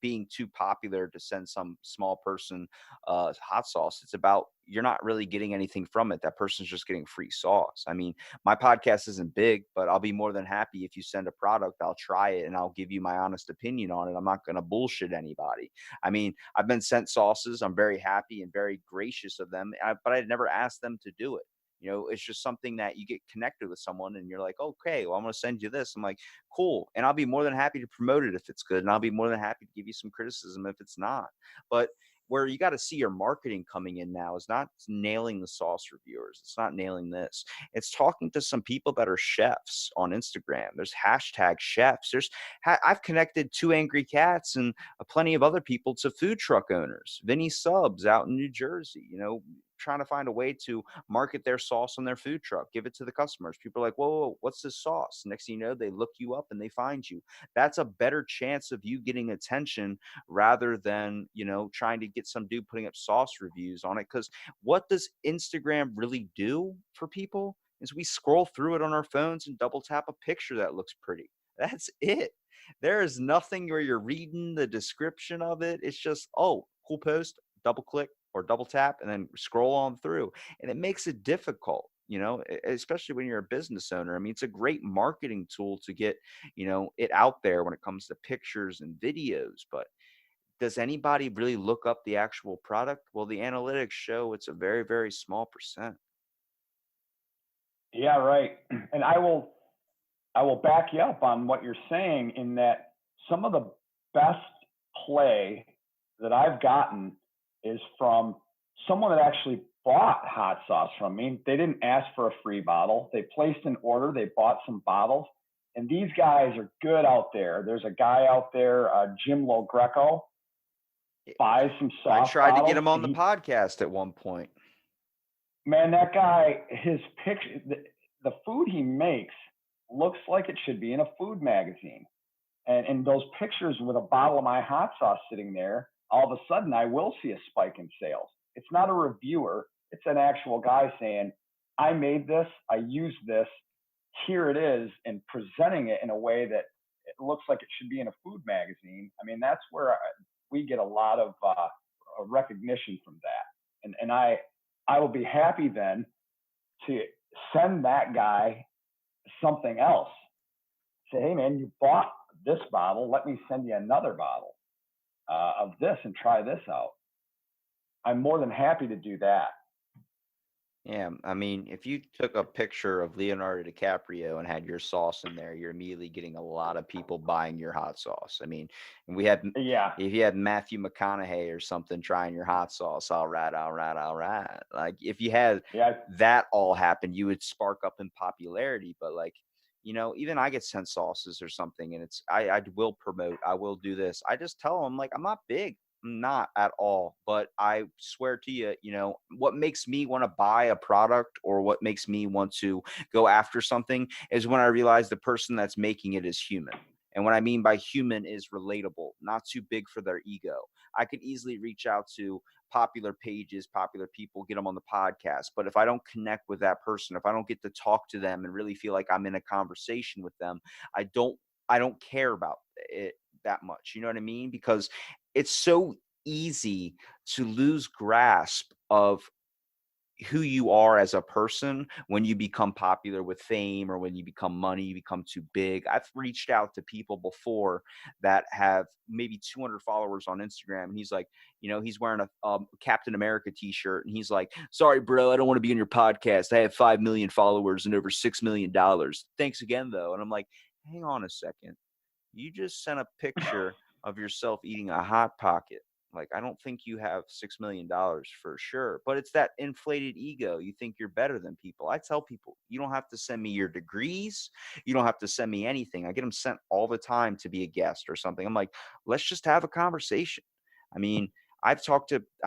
Speaker 2: being too popular to send some small person hot sauce. It's about you're not really getting anything from it. That person's just getting free sauce. I mean, my podcast isn't big, but I'll be more than happy if you send a product. I'll try it and I'll give you my honest opinion on it. I'm not going to bullshit anybody. I mean, I've been sent sauces. I'm very happy and very gracious of them, but I'd never asked them to do it. It's just something that you get connected with someone and you're like, okay, well, I'm going to send you this. I'm like, cool. And I'll be more than happy to promote it if it's good. And I'll be more than happy to give you some criticism if it's not. But where you got to see your marketing coming in now is not nailing the sauce reviewers. It's not nailing this. It's talking to some people that are chefs on Instagram. There's hashtag chefs. I've connected Two Angry Cats and plenty of other people to food truck owners. Vinny Subs out in New Jersey, trying to find a way to market their sauce on their food truck, give it to the customers. People are like, whoa, what's this sauce? Next thing you know, they look you up and they find you. That's a better chance of you getting attention rather than, trying to get some dude putting up sauce reviews on it. Because what does Instagram really do for people? is we scroll through it on our phones and double tap a picture that looks pretty. That's it. There is nothing where you're reading the description of it. It's just, oh, cool post, double click or double tap, and then scroll on through. And it makes it difficult, especially when you're a business owner. I mean, it's a great marketing tool to get, it out there when it comes to pictures and videos. But does anybody really look up the actual product? Well, the analytics show it's a very, very small percent.
Speaker 3: Yeah, right. And I will back you up on what you're saying in that some of the best play that I've gotten is from someone that actually bought hot sauce from me. They didn't ask for a free bottle. They placed an order. They bought some bottles. And these guys are good out there. There's a guy out there, Jim Logreco, buys some
Speaker 2: I
Speaker 3: sauce
Speaker 2: tried to get
Speaker 3: bottles.
Speaker 2: him on the podcast at one point.
Speaker 3: Man, that guy, his picture, the food he makes looks like it should be in a food magazine. And those pictures with a bottle of my hot sauce sitting there, all of a sudden I will see a spike in sales. It's not a reviewer. It's an actual guy saying, I made this, I used this, here it is, and presenting it in a way that it looks like it should be in a food magazine. I mean, that's where we get a lot of recognition from that. And I will be happy then to send that guy something else. Say, hey man, you bought this bottle. Let me send you another bottle of this and try this out. I'm more than happy to do that.
Speaker 2: Yeah, I mean, if you took a picture of Leonardo DiCaprio and had your sauce in there, you're immediately getting a lot of people buying your hot sauce. I mean, and
Speaker 3: Yeah.
Speaker 2: if you had Matthew McConaughey or something trying your hot sauce, all right, all right, all right. Like if you had
Speaker 3: Yeah.
Speaker 2: that all happen, you would spark up in popularity. But like, even I get sent sauces or something, and I will promote, I will do this. I just tell them like I'm not big. Not at all, but I swear to you, what makes me want to buy a product or what makes me want to go after something is when I realize the person that's making it is human. And what I mean by human is relatable, not too big for their ego. I could easily reach out to popular pages, popular people, get them on the podcast. But if I don't connect with that person, if I don't get to talk to them and really feel like I'm in a conversation with them, I don't care about it that much. You know what I mean? Because it's so easy to lose grasp of who you are as a person when you become popular with fame or when you become money, you become too big. I've reached out to people before that have maybe 200 followers on Instagram, and he's like, he's wearing a Captain America t-shirt, and he's like, sorry, bro, I don't want to be on your podcast. I have 5 million followers and over $6 million. Thanks again, though. And I'm like, hang on a second. You just sent a picture of yourself eating a Hot Pocket. Like, I don't think you have $6 million for sure, but it's that inflated ego. You think you're better than people. I tell people, you don't have to send me your degrees. You don't have to send me anything. I get them sent all the time to be a guest or something. I'm like, let's just have a conversation. I mean, I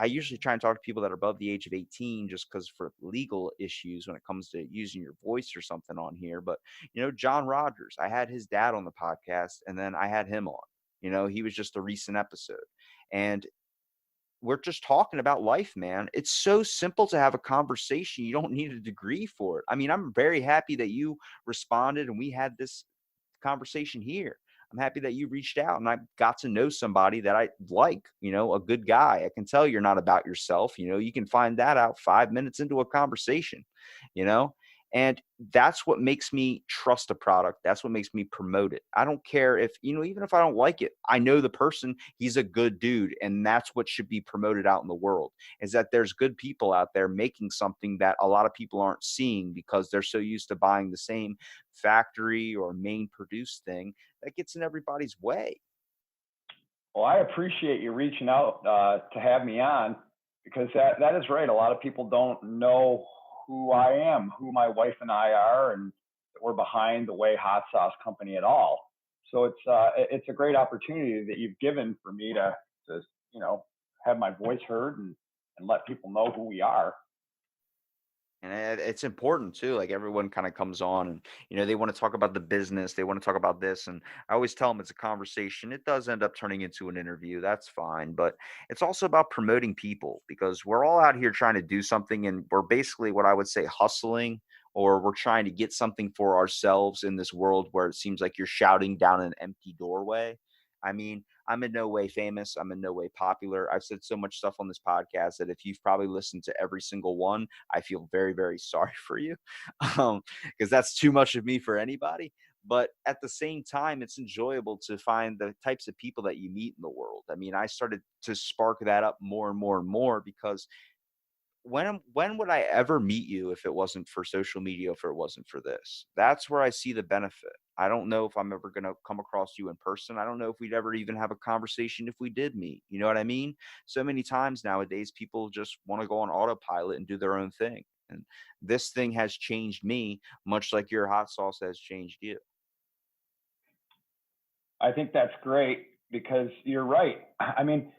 Speaker 2: usually try and talk to people that are above the age of 18 just because for legal issues when it comes to using your voice or something on here. But, John Rogers, I had his dad on the podcast and then I had him on. He was just a recent episode. And we're just talking about life, man. It's so simple to have a conversation. You don't need a degree for it. I mean, I'm very happy that you responded and we had this conversation here. I'm happy that you reached out and I got to know somebody that I like, a good guy. I can tell you're not about yourself. You can find that out 5 minutes into a conversation, you know, and that's what makes me trust a product. That's what makes me promote it. I don't care if, even if I don't like it, I know the person, he's a good dude. And that's what should be promoted out in the world is that there's good people out there making something that a lot of people aren't seeing because they're so used to buying the same factory or main produced thing that gets in everybody's way.
Speaker 3: Well, I appreciate you reaching out to have me on because that is right. A lot of people don't know who I am, who my wife and I are, and that we're behind the Way Hot Sauce Company at all. So it's a great opportunity that you've given for me to have my voice heard and let people know who we are.
Speaker 2: And it's important too. Like everyone kind of comes on and, they want to talk about the business. They want to talk about this. And I always tell them it's a conversation. It does end up turning into an interview. That's fine. But it's also about promoting people because we're all out here trying to do something. And we're basically what I would say hustling or we're trying to get something for ourselves in this world where it seems like you're shouting down an empty doorway. I mean, I'm in no way famous. I'm in no way popular. I've said so much stuff on this podcast that if you've probably listened to every single one, I feel very, very sorry for you, because that's too much of me for anybody. But at the same time, it's enjoyable to find the types of people that you meet in the world. I mean, I started to spark that up more and more and more because when would I ever meet you if it wasn't for social media, if it wasn't for this? That's where I see the benefit. I don't know if I'm ever going to come across you in person. I don't know if we'd ever even have a conversation if we did meet. You know what I mean? So many times nowadays, people just want to go on autopilot and do their own thing. And this thing has changed me, much like your hot sauce has changed you.
Speaker 3: I think that's great because you're right. I mean,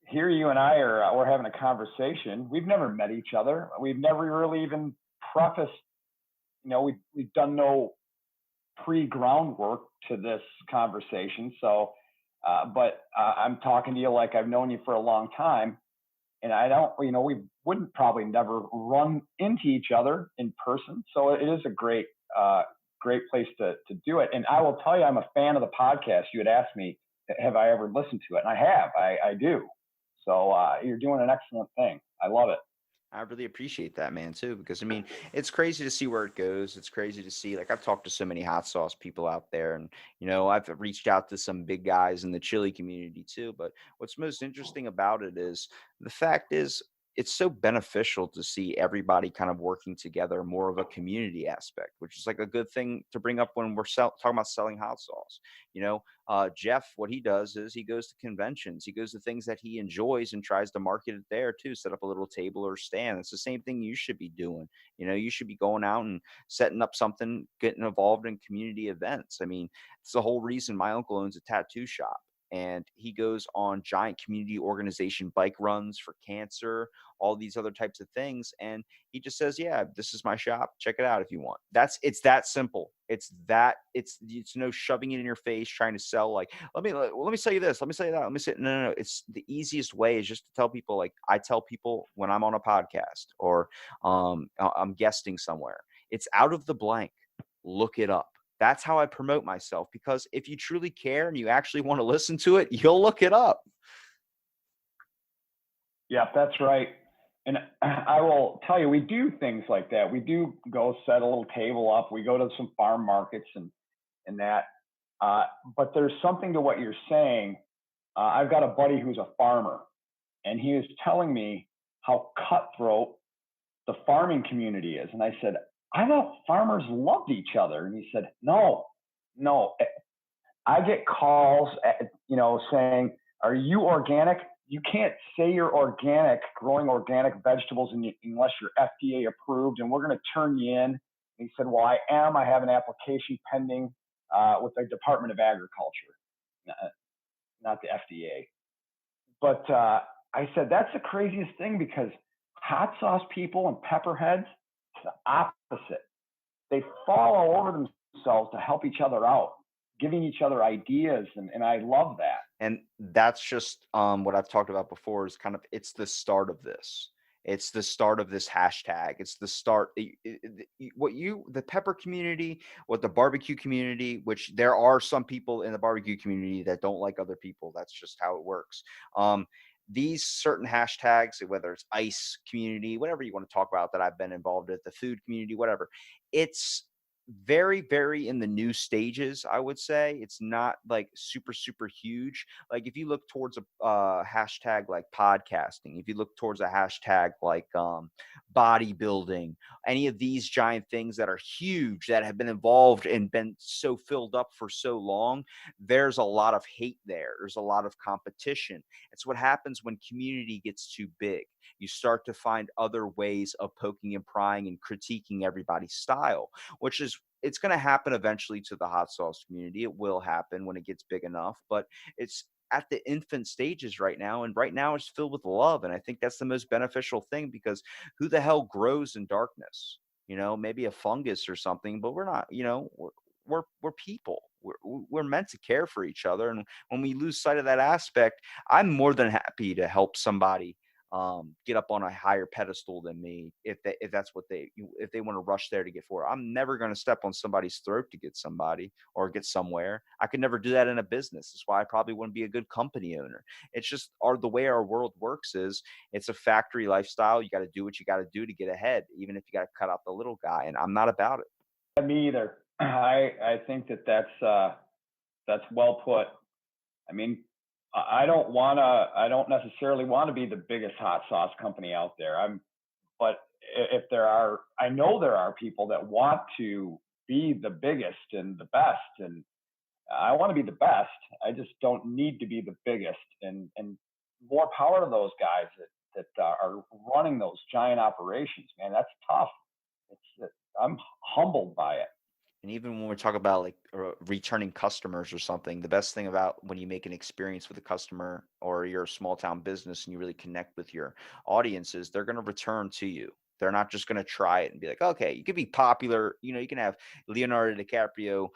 Speaker 3: here you and I are we're having a conversation. We've never met each other. We've never really even prefaced. We've done no pre-groundwork to this conversation. So, but I'm talking to you like I've known you for a long time, and I don't. We wouldn't probably never run into each other in person. So it is a great place to do it. And I will tell you, I'm a fan of the podcast. You had asked me, have I ever listened to it? And I have. I do. So you're doing an excellent thing. I love it.
Speaker 2: I really appreciate that, man, too, because I mean, it's crazy to see where it goes. It's crazy to see, like, I've talked to so many hot sauce people out there, and I've reached out to some big guys in the chili community too. But what's most interesting about it is the fact is it's so beneficial to see everybody kind of working together, more of a community aspect, which is like a good thing to bring up when we're talking about selling hot sauce. Jeff, what he does is he goes to conventions, he goes to things that he enjoys and tries to market it there too, set up a little table or stand. It's the same thing you should be doing. You should be going out and setting up something, getting involved in community events. I mean, it's the whole reason my uncle owns a tattoo shop. And he goes on giant community organization bike runs for cancer, all these other types of things. And he just says, yeah, this is my shop. Check it out if you want. It's that simple. It's no shoving it in your face, trying to sell like, let me sell you this. Let me sell you that. Let me say, no. It's the easiest way is just to tell people, like I tell people when I'm on a podcast or I'm guesting somewhere, it's out of the blank. Look it up. That's how I promote myself, because if you truly care and you actually want to listen to it, you'll look it up.
Speaker 3: Yeah, that's right. And I will tell you, we do things like that. We do go set a little table up. We go to some farm markets and that. But there's something to what you're saying. I've got a buddy who's a farmer, and he was telling me how cutthroat the farming community is. And I said, I thought farmers loved each other. And he said, no. I get calls, saying, are you organic? You can't say you're organic, growing organic vegetables unless you're FDA approved, and we're going to turn you in. And he said, well, I am. I have an application pending with the Department of Agriculture, not the FDA. But I said, that's the craziest thing, because hot sauce people and pepperheads, it's the opposite. They fall all over themselves to help each other out, giving each other ideas. And I love that.
Speaker 2: And that's just what I've talked about before is kind of, it's the start of this. It's the start of this hashtag. It's the start. The pepper community, what the barbecue community, which there are some people in the barbecue community that don't like other people. That's just how it works. These certain hashtags, whether it's ice community, whatever you want to talk about that I've been involved with, the food community, whatever, it's very, very in the new stages. I would say it's not like super, super huge. Like if you look towards a hashtag like podcasting, if you look towards a hashtag like bodybuilding, any of these giant things that are huge that have been involved and been so filled up for so long, there's a lot of hate there. There's a lot of competition. It's what happens when community gets too big. You start to find other ways of poking and prying and critiquing everybody's style, which is, it's going to happen eventually to the hot sauce community. It will happen when it gets big enough, but it's at the infant stages right now. And right now it's filled with love. And I think that's the most beneficial thing, because who the hell grows in darkness? Maybe a fungus or something, but we're not, we're people. We're meant to care for each other. And when we lose sight of that aspect, I'm more than happy to help somebody get up on a higher pedestal than me if that's what if they want to rush there to get forward. I'm never going to step on somebody's throat to get somebody or get somewhere. I could never do that in a business. That's why I probably wouldn't be a good company owner. It's just the way our world works is it's a factory lifestyle. You got to do what you got to do to get ahead, even if you got to cut out the little guy. And I'm not about it.
Speaker 3: Me either. I think that's well put. I mean, I don't necessarily want to be the biggest hot sauce company out there. But if I know there are people that want to be the biggest and the best, and I want to be the best. I just don't need to be the biggest, and more power to those guys that are running those giant operations, man. That's tough. I'm humbled by it.
Speaker 2: And even when we talk about like returning customers or something, the best thing about when you make an experience with a customer or you're a small town business and you really connect with your audiences, they're going to return to you. They're not just going to try it and be like, okay, you could be popular. You can have Leonardo DiCaprio,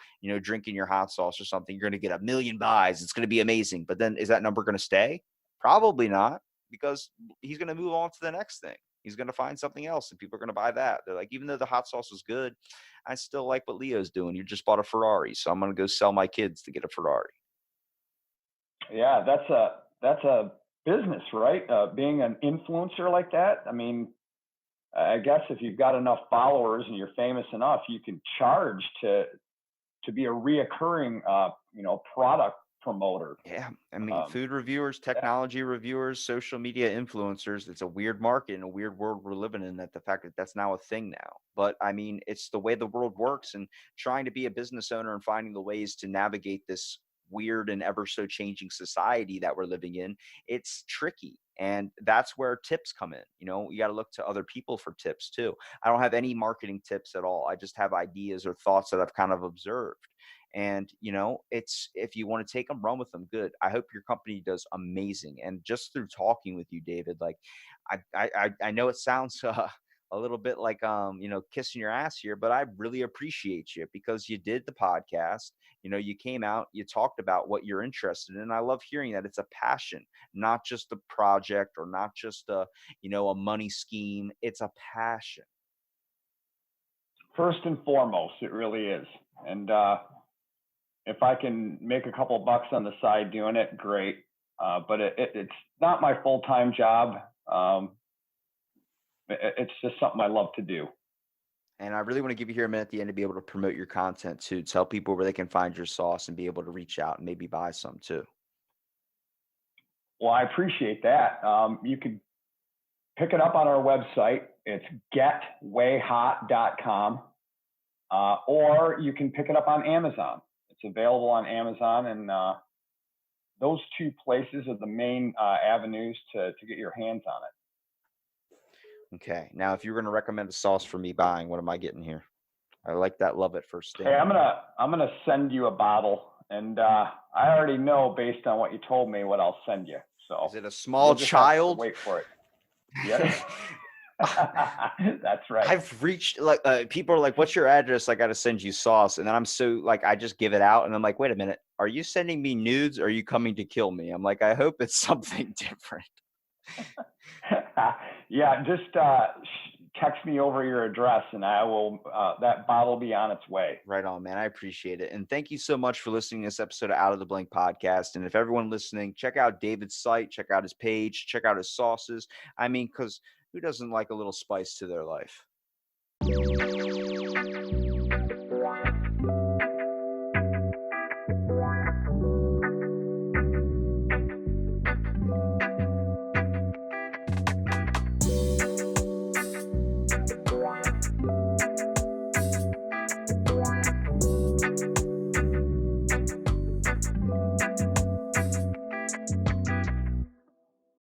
Speaker 2: drinking your hot sauce or something. You're going to get 1 million buys. It's going to be amazing. But then is that number going to stay? Probably not, because he's going to move on to the next thing. He's going to find something else and people are going to buy that. They're like, even though the hot sauce is good, I still like what Leo's doing. You just bought a Ferrari, so I'm going to go sell my kids to get a Ferrari.
Speaker 3: Yeah, that's a business, right? Being an influencer like that. I mean, I guess if you've got enough followers and you're famous enough, you can charge to be a reoccurring, product promoter.
Speaker 2: Yeah. I mean, food reviewers, technology reviewers, social media influencers, it's a weird market and a weird world we're living in, that the fact that that's now a thing now. But I mean, it's the way the world works, and trying to be a business owner and finding the ways to navigate this weird and ever so changing society that we're living in, it's tricky. And that's where tips come in. You got to look to other people for tips too. I don't have any marketing tips at all. I just have ideas or thoughts that I've kind of observed. And it's, if you want to take them, run with them, good. I hope your company does amazing. And just through talking with you, David, like I know it sounds a little bit like kissing your ass here, but I really appreciate you because you did the podcast. You came out, you talked about what you're interested in. And I love hearing that it's a passion, not just a project or not just a money scheme. It's a passion.
Speaker 3: First and foremost, it really is. And if I can make a couple bucks on the side doing it, great. But it's not my full-time job. It's just something I love to do.
Speaker 2: And I really want to give you here a minute at the end to be able to promote your content too. Tell people where they can find your sauce and be able to reach out and maybe buy some too.
Speaker 3: Well, I appreciate that. You can pick it up on our website. It's getwayhot.com. Or you can pick it up on Amazon. It's available on Amazon, and those two places are the main avenues to get your hands on it.
Speaker 2: Okay. Now, if you were going to recommend a sauce for me buying, what am I getting here? I like that. Love it first thing.
Speaker 3: Hey, I'm gonna send you a bottle, and I already know based on what you told me what I'll send you. So
Speaker 2: is it a small child?
Speaker 3: Wait for it. Yeah. That's right.
Speaker 2: I've reached people are like, what's your address? I got to send you sauce. And then I'm so like, I just give it out and I'm like, wait a minute. Are you sending me nudes? Or are you coming to kill me? I'm like, I hope it's something different.
Speaker 3: Yeah. Just text me over your address and I will, that bottle will be on its way.
Speaker 2: Right on, man. I appreciate it. And thank you so much for listening to this episode of Out of the Blank podcast. And if everyone listening, check out David's site, check out his page, check out his sauces. I mean, because who doesn't like a little spice to their life?